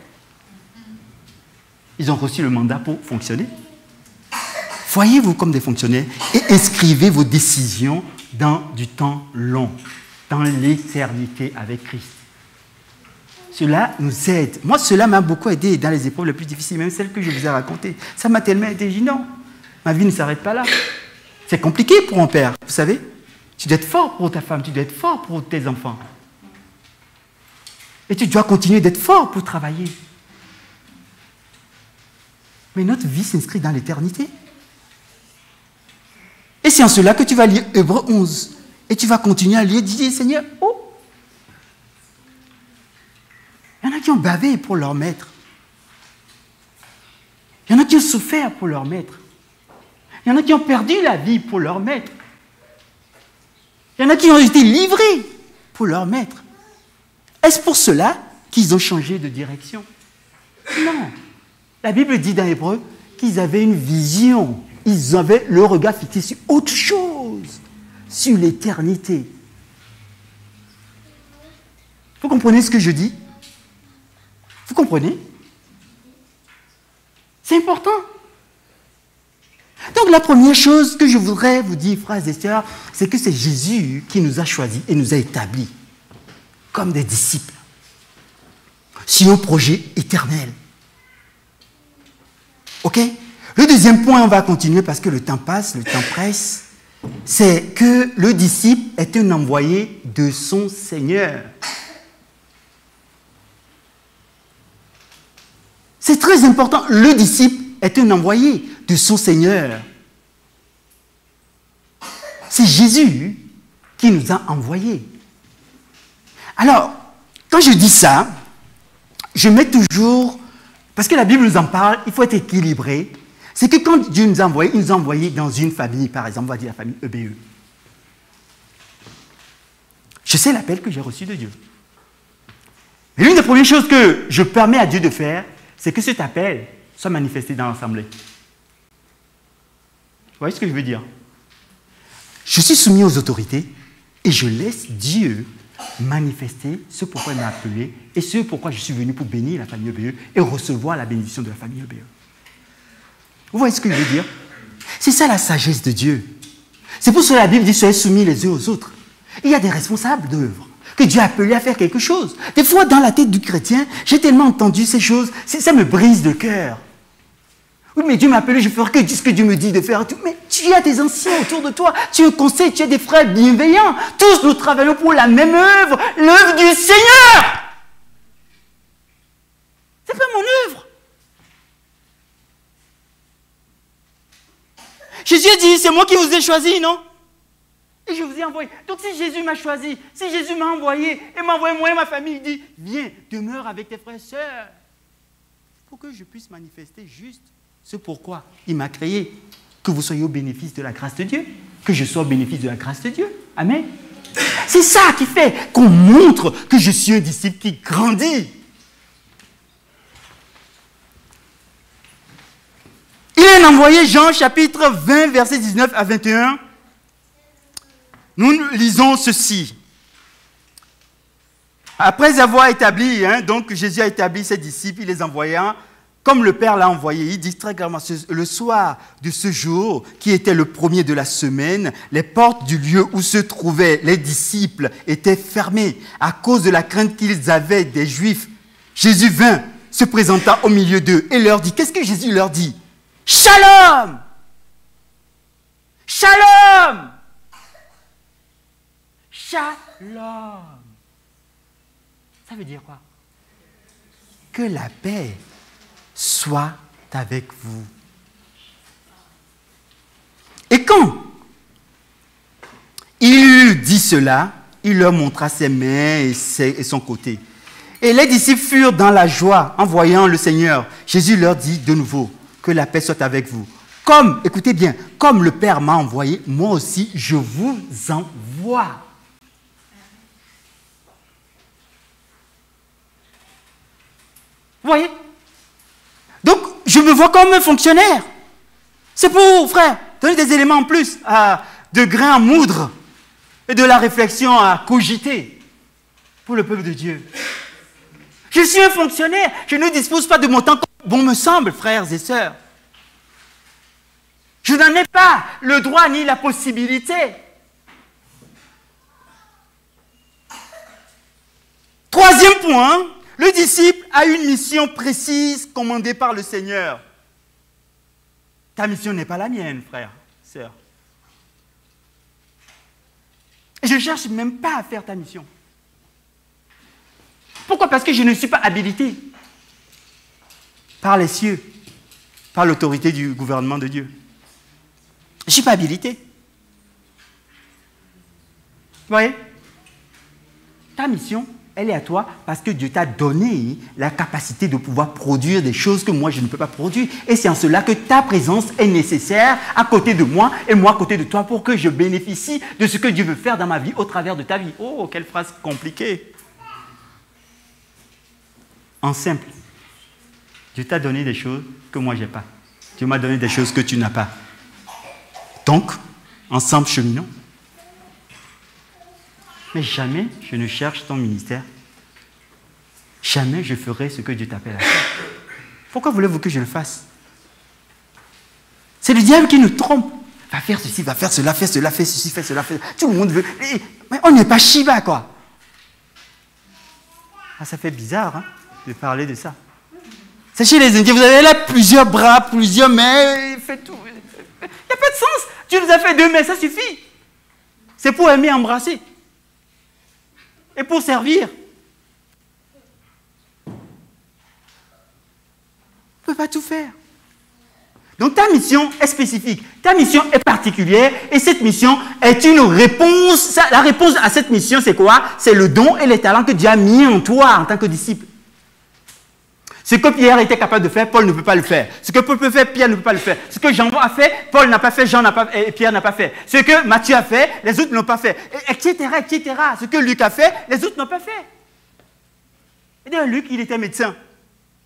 Ils ont reçu le mandat pour fonctionner. Voyez-vous comme des fonctionnaires et inscrivez vos décisions dans du temps long, dans l'éternité avec Christ. Cela nous aide. Moi, cela m'a beaucoup aidé dans les épreuves les plus difficiles, même celles que je vous ai racontées. Ça m'a tellement aidé. Je dis non, ma vie ne s'arrête pas là. C'est compliqué pour un père, vous savez. Tu dois être fort pour ta femme, tu dois être fort pour tes enfants. Et tu dois continuer d'être fort pour travailler. Mais notre vie s'inscrit dans l'éternité. Et c'est en cela que tu vas lire Hébreux 11. Et tu vas continuer à lire, dire, Seigneur, oh, il y en a qui ont bavé pour leur maître. Il y en a qui ont souffert pour leur maître. Il y en a qui ont perdu la vie pour leur maître. Il y en a qui ont été livrés pour leur maître. Est-ce pour cela qu'ils ont changé de direction? Non. La Bible dit dans Hébreux qu'ils avaient une vision. Ils avaient le regard fixé sur autre chose, sur l'éternité. Vous comprenez ce que je dis? Vous comprenez? C'est important. Donc la première chose que je voudrais vous dire, frères et sœurs, c'est que c'est Jésus qui nous a choisis et nous a établis comme des disciples sur un projet éternel. Ok? Le deuxième point, on va continuer parce que le temps passe, le temps presse, c'est que le disciple est un envoyé de son Seigneur. C'est très important, le disciple est un envoyé de son Seigneur. C'est Jésus qui nous a envoyés. Alors, quand je dis ça, je mets toujours, parce que la Bible nous en parle, il faut être équilibré. C'est que quand Dieu nous a envoyés, il nous a envoyés dans une famille, par exemple, on va dire la famille EBE. Je sais l'appel que j'ai reçu de Dieu. Et l'une des premières choses que je permets à Dieu de faire, c'est que cet appel soit manifesté dans l'assemblée. Vous voyez ce que je veux dire? Je suis soumis aux autorités et je laisse Dieu manifester ce pourquoi il m'a appelé et ce pourquoi je suis venu pour bénir la famille EBE et recevoir la bénédiction de la famille EBE. Vous voyez ce que je veux dire? C'est ça la sagesse de Dieu. C'est pour cela que la Bible dit soyez soumis les uns aux autres. Il y a des responsables d'œuvre que Dieu a appelés à faire quelque chose. Des fois, dans la tête du chrétien, j'ai tellement entendu ces choses, ça me brise le cœur. Oui, mais Dieu m'a appelé, je ferai que ce que Dieu me dit de faire. Mais Tu as des anciens autour de toi, tu es conseil, tu as des frères bienveillants. Tous nous travaillons pour la même œuvre, l'œuvre du Seigneur. C'est pas mon œuvre. Jésus a dit, c'est moi qui vous ai choisi, non? Et je vous ai envoyé. Donc si Jésus m'a choisi, si Jésus m'a envoyé, et m'a envoyé moi et ma famille, il dit, viens, demeure avec tes frères et sœurs. Pour que je puisse manifester juste ce pourquoi il m'a créé. Que vous soyez au bénéfice de la grâce de Dieu. Que je sois au bénéfice de la grâce de Dieu. Amen. C'est ça qui fait qu'on montre que je suis un disciple qui grandit. Il a envoyé Jean chapitre 20, versets 19 à 21. Nous lisons ceci. Après avoir établi, donc Jésus a établi ses disciples, il les envoya, comme le Père l'a envoyé. Il dit très clairement, le soir de ce jour, qui était le premier de la semaine, les portes du lieu où se trouvaient les disciples étaient fermées à cause de la crainte qu'ils avaient des Juifs. Jésus vint, se présenta au milieu d'eux et leur dit, qu'est-ce que Jésus leur dit? Shalom! Shalom! Shalom! Ça veut dire quoi? Que la paix soit avec vous. Et quand il eut dit cela, il leur montra ses mains et son côté. Et les disciples furent dans la joie en voyant le Seigneur. Jésus leur dit de nouveau, que la paix soit avec vous. Comme, écoutez bien, comme le Père m'a envoyé, moi aussi je vous envoie. Vous voyez? Donc, je me vois comme un fonctionnaire. C'est pour, frère, donner des éléments en plus, de grains à moudre et de la réflexion à cogiter pour le peuple de Dieu. Je suis un fonctionnaire. Je ne dispose pas de mon temps comme bon me semble, frères et sœurs. Je n'en ai pas le droit ni la possibilité. Troisième point, le disciple a une mission précise commandée par le Seigneur. Ta mission n'est pas la mienne, frère, sœur. Et je ne cherche même pas à faire ta mission. Pourquoi? Parce que je ne suis pas habilité par les cieux, par l'autorité du gouvernement de Dieu. Je ne suis pas habilité. Vous voyez? Ta mission, elle est à toi parce que Dieu t'a donné la capacité de pouvoir produire des choses que moi je ne peux pas produire. Et c'est en cela que ta présence est nécessaire à côté de moi et moi à côté de toi pour que je bénéficie de ce que Dieu veut faire dans ma vie au travers de ta vie. Oh, quelle phrase compliquée! En simple, Dieu t'a donné des choses que moi je n'ai pas. Dieu m'a donné des choses que tu n'as pas. Donc, ensemble cheminons. Mais jamais je ne cherche ton ministère. Jamais je ferai ce que Dieu t'appelle à faire. Pourquoi voulez-vous que je le fasse? C'est le diable qui nous trompe. Va faire ceci, va faire cela, fais cela, fais ceci, fais cela, fais cela. Tout le monde veut. Mais on n'est pas Shiva, quoi. Ah, ça fait bizarre, de parler de ça. C'est chez les Indiens, vous avez là plusieurs bras, plusieurs mains, faites tout. Il n'y a pas de sens. Dieu nous a fait 2 mains, ça suffit. C'est pour aimer, embrasser. Et pour servir. On ne peut pas tout faire. Donc ta mission est spécifique, ta mission est particulière et cette mission est une réponse. La réponse à cette mission, c'est quoi? C'est le don et les talents que Dieu a mis en toi en tant que disciple. Ce que Pierre était capable de faire, Paul ne peut pas le faire. Ce que Paul peut faire, Pierre ne peut pas le faire. Ce que Jean a fait, Paul n'a pas fait, Jean n'a pas et Pierre n'a pas fait. Ce que Matthieu a fait, les autres n'ont pas fait. Etc., etc. Ce que Luc a fait, les autres n'ont pas fait. Et d'ailleurs, Luc, il était médecin.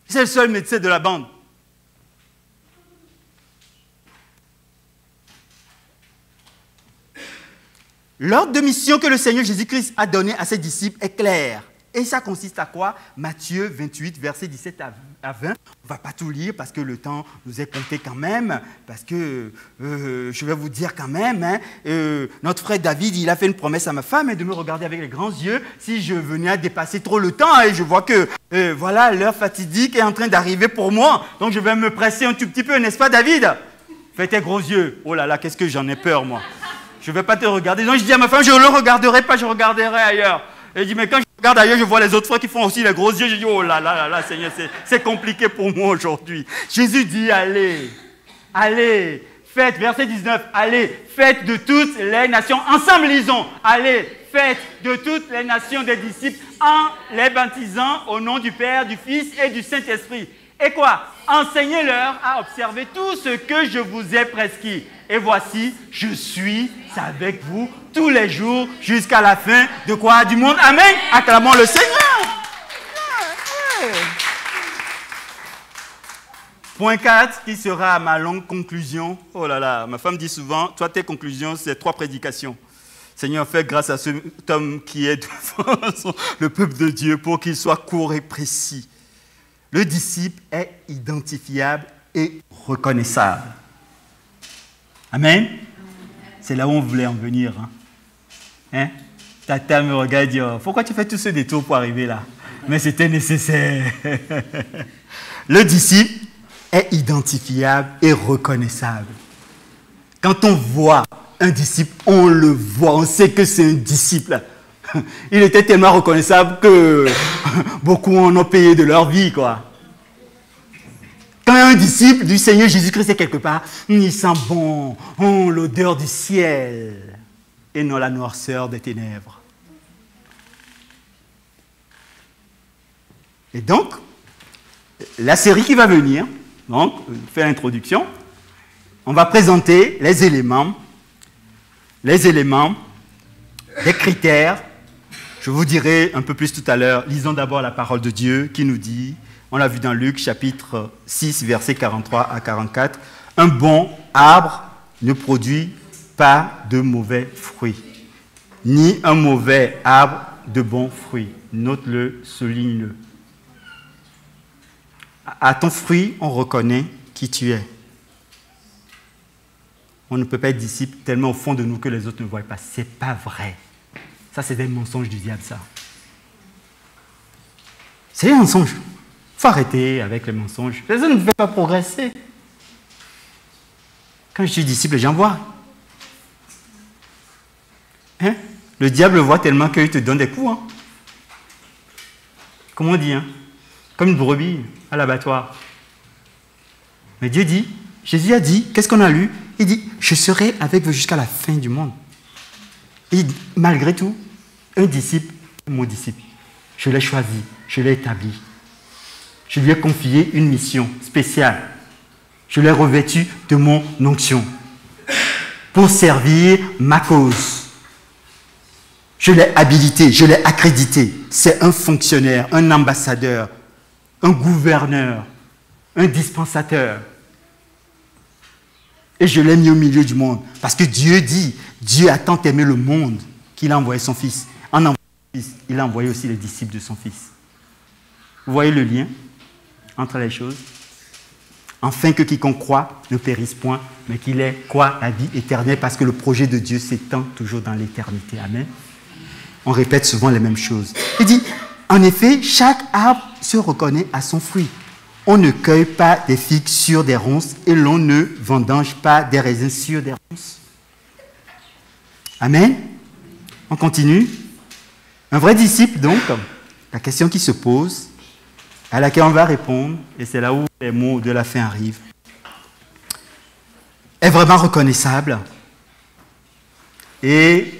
C'est le seul médecin de la bande. L'ordre de mission que le Seigneur Jésus-Christ a donné à ses disciples est clair. Et ça consiste à quoi? Matthieu 28, versets 17 à 20. On ne va pas tout lire parce que le temps nous est compté quand même. Parce que, je vais vous dire quand même, notre frère David, il a fait une promesse à ma femme de me regarder avec les grands yeux si je venais à dépasser trop le temps. Et je vois que, voilà, l'heure fatidique est en train d'arriver pour moi. Donc je vais me presser un tout petit peu, n'est-ce pas David? Fais tes gros yeux. Oh là là, qu'est-ce que j'en ai peur, moi. Je ne vais pas te regarder. Donc, je dis à ma femme, je ne le regarderai pas, je regarderai ailleurs. Et je dis, mais quand je regarde ailleurs, je vois les autres frères qui font aussi les gros yeux. Je dis, oh là là là là, Seigneur, c'est compliqué pour moi aujourd'hui. Jésus dit, allez, allez, faites, verset 19, allez, faites de toutes les nations, ensemble lisons, allez, faites de toutes les nations des disciples en les baptisant au nom du Père, du Fils et du Saint-Esprit. Et quoi? Enseignez-leur à observer tout ce que je vous ai prescrit. Et voici, je suis avec vous tous les jours jusqu'à la fin de quoi? Du monde. Amen. Acclamons le Seigneur. Point 4, qui sera ma longue conclusion. Oh là là, ma femme dit souvent, toi tes conclusions, c'est 3 prédications. Seigneur, fais grâce à cet homme qui est devant le peuple de Dieu pour qu'il soit court et précis. Le disciple est identifiable et reconnaissable. Amen. C'est là où on voulait en venir. Tata me regarde et dit, oh, pourquoi tu fais tout ce détour pour arriver là? Mais c'était nécessaire. Le disciple est identifiable et reconnaissable. Quand on voit un disciple, on le voit, on sait que c'est un disciple. Il était tellement reconnaissable que beaucoup en ont payé de leur vie, quoi. Quand un disciple du Seigneur Jésus-Christ est quelque part, il sent bon, l'odeur du ciel et non la noirceur des ténèbres. Et donc, la série qui va venir, donc, faire l'introduction, on va présenter les éléments, des critères. Je vous dirai un peu plus tout à l'heure. Lisons d'abord la parole de Dieu qui nous dit, on l'a vu dans Luc chapitre 6, versets 43 à 44, un bon arbre ne produit pas de mauvais fruits, ni un mauvais arbre de bons fruits. Note-le, souligne-le. À ton fruit, on reconnaît qui tu es. On ne peut pas être disciple tellement au fond de nous que les autres ne voient pas. Ce n'est pas vrai. Ça, c'est des mensonges du diable, ça. C'est des mensonges. Il faut arrêter avec les mensonges. Les autres ne veulent pas progresser. Quand je suis disciple, j'en vois. Le diable voit tellement qu'il te donne des coups. Comment on dit, comme une brebis à l'abattoir. Mais Dieu dit, Jésus a dit, qu'est-ce qu'on a lu? Il dit, je serai avec vous jusqu'à la fin du monde. Et malgré tout, un disciple, mon disciple, je l'ai choisi, je l'ai établi. Je lui ai confié une mission spéciale. Je l'ai revêtu de mon onction pour servir ma cause. Je l'ai habilité, je l'ai accrédité. C'est un fonctionnaire, un ambassadeur, un gouverneur, un dispensateur. Et je l'ai mis au milieu du monde. Parce que Dieu dit, Dieu a tant aimé le monde qu'il a envoyé son Fils. En envoyant son Fils, il a envoyé aussi les disciples de son Fils. Vous voyez le lien entre les choses? Afin que quiconque croit ne périsse point, mais qu'il ait quoi? La vie éternelle, parce que le projet de Dieu s'étend toujours dans l'éternité. Amen. On répète souvent les mêmes choses. Il dit, en effet, chaque arbre se reconnaît à son fruit. On ne cueille pas des figues sur des ronces et l'on ne vendange pas des raisins sur des ronces. Amen. On continue. Un vrai disciple, donc, la question qui se pose, à laquelle on va répondre, et c'est là où les mots de la fin arrivent, est vraiment reconnaissable. Et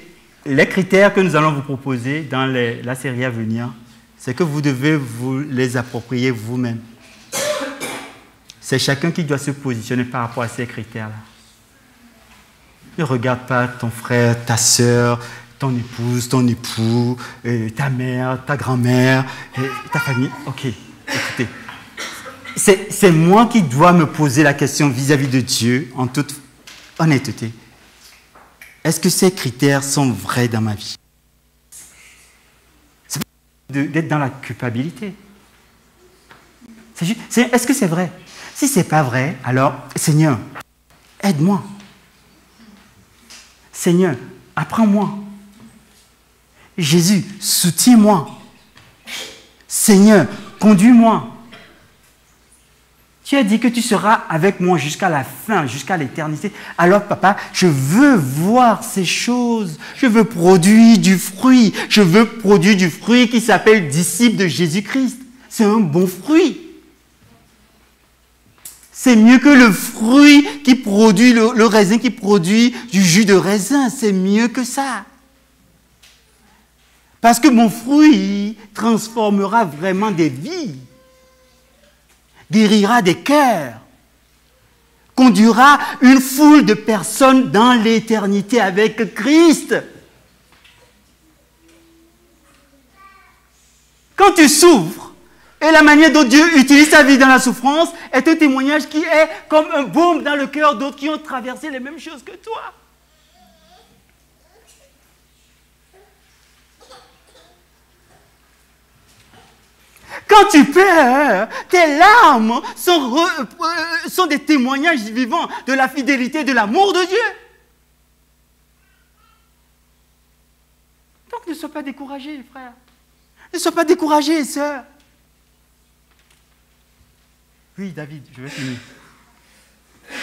les critères que nous allons vous proposer dans la série à venir, c'est que vous devez vous les approprier vous-même. C'est chacun qui doit se positionner par rapport à ces critères-là. Ne regarde pas ton frère, ta sœur, ton épouse, ton époux, ta mère, ta grand-mère, ta famille. Ok, écoutez. C'est moi qui dois me poser la question vis-à-vis de Dieu, en toute honnêteté. Est-ce que ces critères sont vrais dans ma vie? C'est pas d'être dans la culpabilité. Est-ce que c'est vrai? Si ce n'est pas vrai, alors, Seigneur, aide-moi. Seigneur, apprends-moi. Jésus, soutiens-moi. Seigneur, conduis-moi. Tu as dit que tu seras avec moi jusqu'à la fin, jusqu'à l'éternité. Alors, papa, je veux voir ces choses. Je veux produire du fruit. Je veux produire du fruit qui s'appelle disciple de Jésus-Christ. C'est un bon fruit. C'est mieux que le fruit qui produit, le raisin qui produit du jus de raisin. C'est mieux que ça. Parce que mon fruit transformera vraiment des vies. Guérira des cœurs, conduira une foule de personnes dans l'éternité avec Christ. Quand tu souffres, et la manière dont Dieu utilise ta vie dans la souffrance est un témoignage qui est comme un baume dans le cœur d'autres qui ont traversé les mêmes choses que toi. Quand tu pleures, tes larmes sont des témoignages vivants de la fidélité, de l'amour de Dieu. Donc ne sois pas découragé, frère. Ne sois pas découragé, sœur. Oui, David, je vais finir.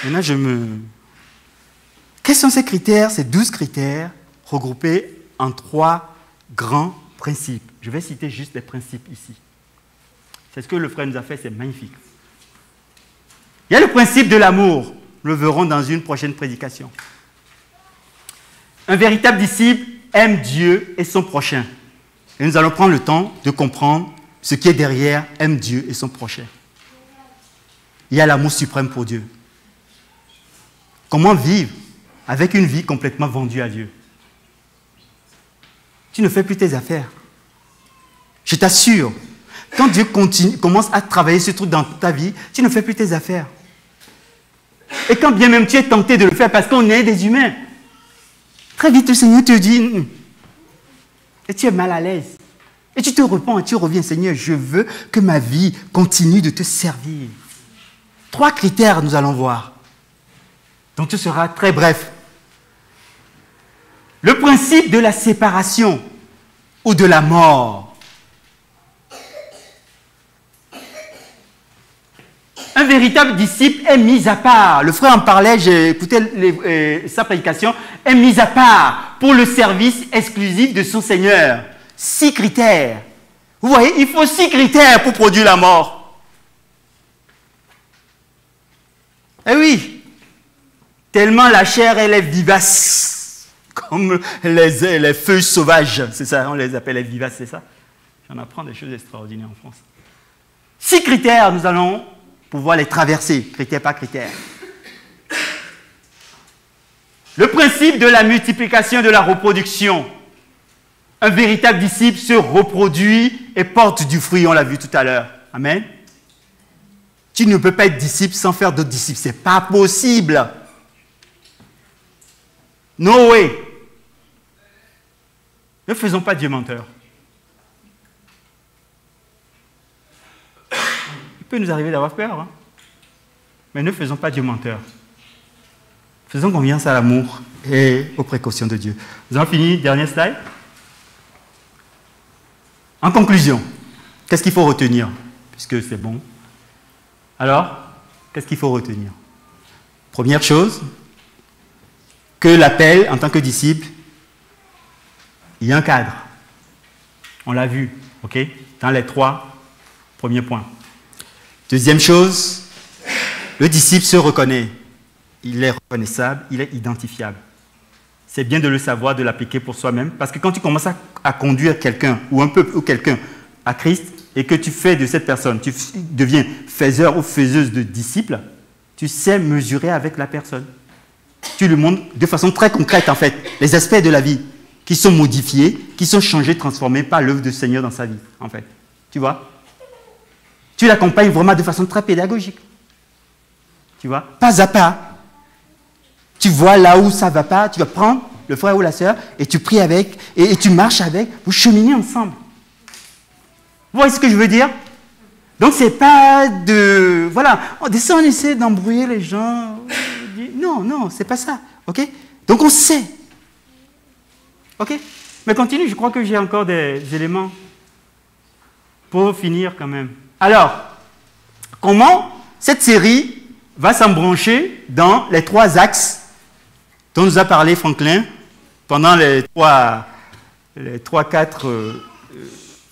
Maintenant, Quels sont ces critères, ces 12 critères regroupés en 3 grands principes? Je vais citer juste les principes ici. C'est ce que le frère nous a fait, c'est magnifique. Il y a le principe de l'amour. Nous le verrons dans une prochaine prédication. Un véritable disciple aime Dieu et son prochain. Et nous allons prendre le temps de comprendre ce qui est derrière aime Dieu et son prochain. Il y a l'amour suprême pour Dieu. Comment vivre avec une vie complètement vendue à Dieu? Tu ne fais plus tes affaires. Je t'assure. Quand Dieu commence à travailler ce truc dans ta vie, tu ne fais plus tes affaires. Et quand bien même tu es tenté de le faire parce qu'on est des humains, très vite le Seigneur te dit, et tu es mal à l'aise. Et tu te repens et tu reviens, Seigneur, je veux que ma vie continue de te servir. 3 critères nous allons voir. Donc ce sera très bref. Le principe de la séparation ou de la mort. Un véritable disciple est mis à part. Le frère en parlait, j'ai écouté sa prédication, est mis à part pour le service exclusif de son Seigneur. 6 critères. Vous voyez, il faut 6 critères pour produire la mort. Eh oui, tellement la chair, elle est vivace, comme les feuilles sauvages, c'est ça, on les appelle les vivaces, c'est ça. J'en apprends des choses extraordinaires en France. 6 critères, nous allons pouvoir les traverser, critère par critère. Le principe de la multiplication et de la reproduction. Un véritable disciple se reproduit et porte du fruit, on l'a vu tout à l'heure. Amen. Tu ne peux pas être disciple sans faire d'autres disciples, ce n'est pas possible. No way. Ne faisons pas Dieu menteur. Il peut nous arriver d'avoir peur, hein? Mais ne faisons pas Dieu menteur. Faisons confiance à l'amour et aux précautions de Dieu. Nous avons fini, dernier slide. En conclusion, qu'est-ce qu'il faut retenir? Puisque c'est bon. Alors, qu'est-ce qu'il faut retenir? Première chose, que l'appel en tant que disciple, il y a un cadre. On l'a vu, ok? Dans les 3 premiers points. Deuxième chose, le disciple se reconnaît. Il est reconnaissable, il est identifiable. C'est bien de le savoir, de l'appliquer pour soi-même, parce que quand tu commences à conduire quelqu'un, ou un peuple, ou quelqu'un à Christ, et que tu fais de cette personne, tu deviens faiseur ou faiseuse de disciples, tu sais mesurer avec la personne. Tu lui montres de façon très concrète, en fait, les aspects de la vie qui sont modifiés, qui sont changés, transformés par l'œuvre du Seigneur dans sa vie, en fait. Tu vois? Tu l'accompagnes vraiment de façon très pédagogique. Tu vois? Pas à pas. Tu vois là où ça ne va pas, tu vas prendre le frère ou la sœur et tu pries avec, et tu marches avec, vous cheminez ensemble. Vous voyez ce que je veux dire? Donc c'est pas de... Voilà, on essaie d'embrouiller les gens. Non, non, c'est pas ça. Ok? Donc on sait. Ok? Mais continue, je crois que j'ai encore des éléments pour finir quand même. Alors, comment cette série va s'embrancher dans les 3 axes dont nous a parlé Franklin pendant les 3-4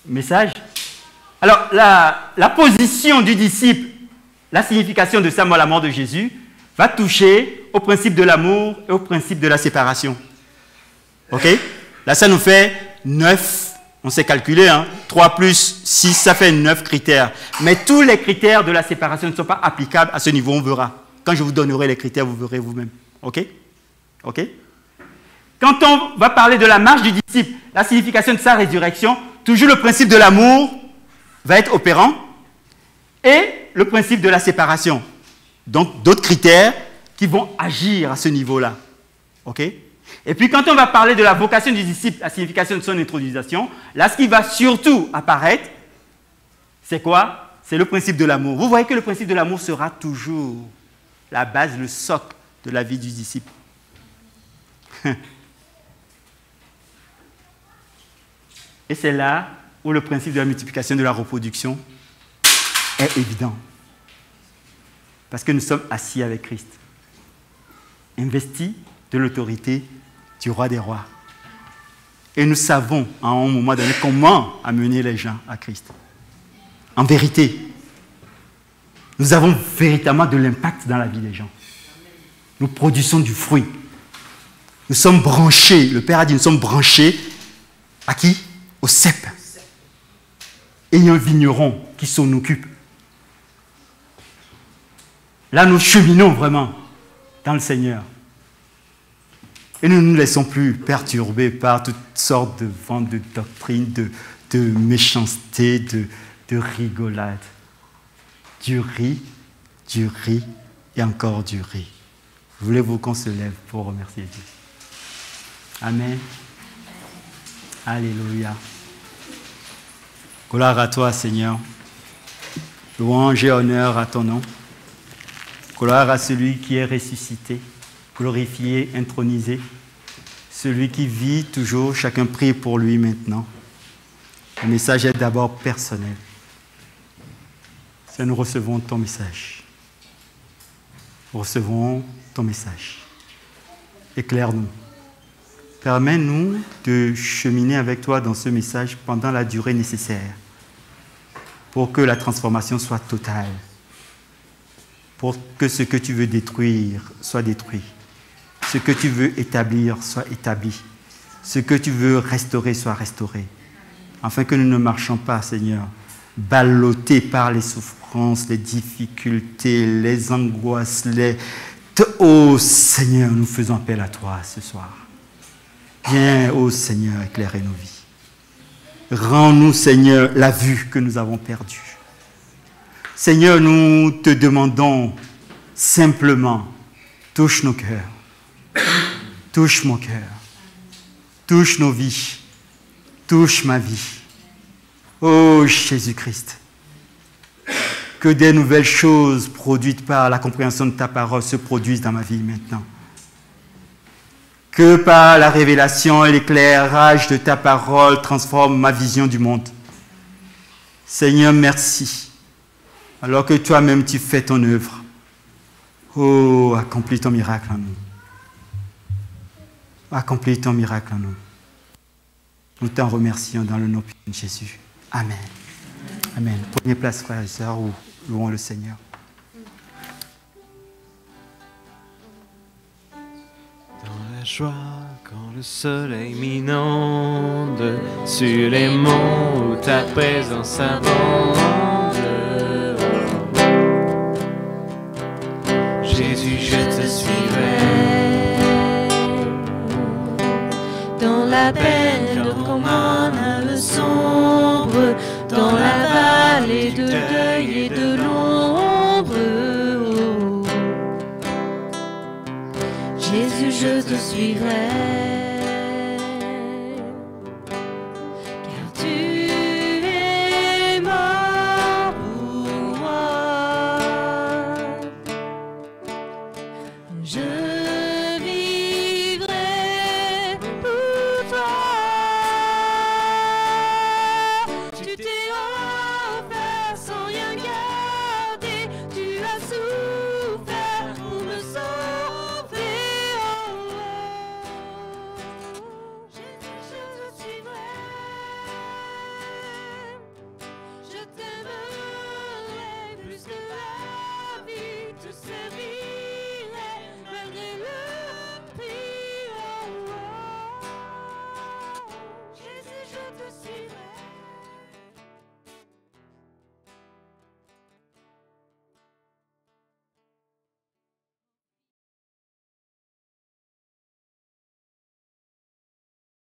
messages. Alors, la position du disciple, la signification de sa mort, la mort de Jésus, va toucher au principe de l'amour et au principe de la séparation. OK? Là, ça nous fait 9, on s'est calculé, 3 plus 6, ça fait 9 critères. Mais tous les critères de la séparation ne sont pas applicables à ce niveau, on verra. Quand je vous donnerai les critères, vous verrez vous-même. OK? OK? Quand on va parler de la marche du disciple, la signification de sa résurrection, toujours le principe de l'amour va être opérant et le principe de la séparation. Donc, d'autres critères qui vont agir à ce niveau-là. OK? Et puis, quand on va parler de la vocation du disciple, la signification de son intronisation, là, ce qui va surtout apparaître, c'est quoi? C'est le principe de l'amour. Vous voyez que le principe de l'amour sera toujours la base, le socle de la vie du disciple. Et c'est là où le principe de la multiplication de la reproduction est évident. Parce que nous sommes assis avec Christ, investis de l'autorité du roi des rois. Et nous savons à un moment donné comment amener les gens à Christ. En vérité, nous avons véritablement de l'impact dans la vie des gens. Nous produisons du fruit. Nous sommes branchés, le Père a dit, nous sommes branchés à qui? Au cep. Et il y a un vigneron qui s'en occupe. Là, nous cheminons vraiment dans le Seigneur. Et nous ne nous laissons plus perturber par toutes sortes de vents de doctrines, de méchanceté, de rigolade. Du riz et encore du riz. Voulez-vous qu'on se lève pour remercier Dieu? Amen. Alléluia. Gloire à toi, Seigneur. Louange et honneur à ton nom. Gloire à celui qui est ressuscité, glorifié, intronisé. Celui qui vit toujours, chacun prie pour lui maintenant. Le message est d'abord personnel. Nous recevons ton message. Nous recevons ton message. Éclaire-nous. Permets-nous de cheminer avec toi dans ce message pendant la durée nécessaire pour que la transformation soit totale, pour que ce que tu veux détruire soit détruit, ce que tu veux établir soit établi, ce que tu veux restaurer soit restauré, afin que nous ne marchions pas, Seigneur, ballottés par les souffrances, les difficultés, les angoisses, Oh Seigneur, nous faisons appel à toi ce soir. Viens, ô Seigneur, éclairer nos vies. Rends-nous, Seigneur, la vue que nous avons perdue. Seigneur, nous te demandons simplement, touche nos cœurs, touche mon cœur, touche nos vies, touche ma vie. Ô Jésus-Christ, que des nouvelles choses produites par la compréhension de ta parole se produisent dans ma vie maintenant. Que par la révélation et l'éclairage de ta parole transforme ma vision du monde. Seigneur, merci. Alors que toi-même tu fais ton œuvre. Oh, accomplis ton miracle en nous. Accomplis ton miracle en nous. Nous t'en remercions dans le nom de Jésus. Amen. Amen. Prenez place, frères et sœurs, ou louons le Seigneur. Dans la joie, quand le soleil m'inonde, sur les monts où ta présence abonde. Jésus, je te suivrai. Dans la peine, comme le sombre, dans la vallée de deuil et de l'ombre. Jésus, je te suivrai. Car tu es mort pour moi. Je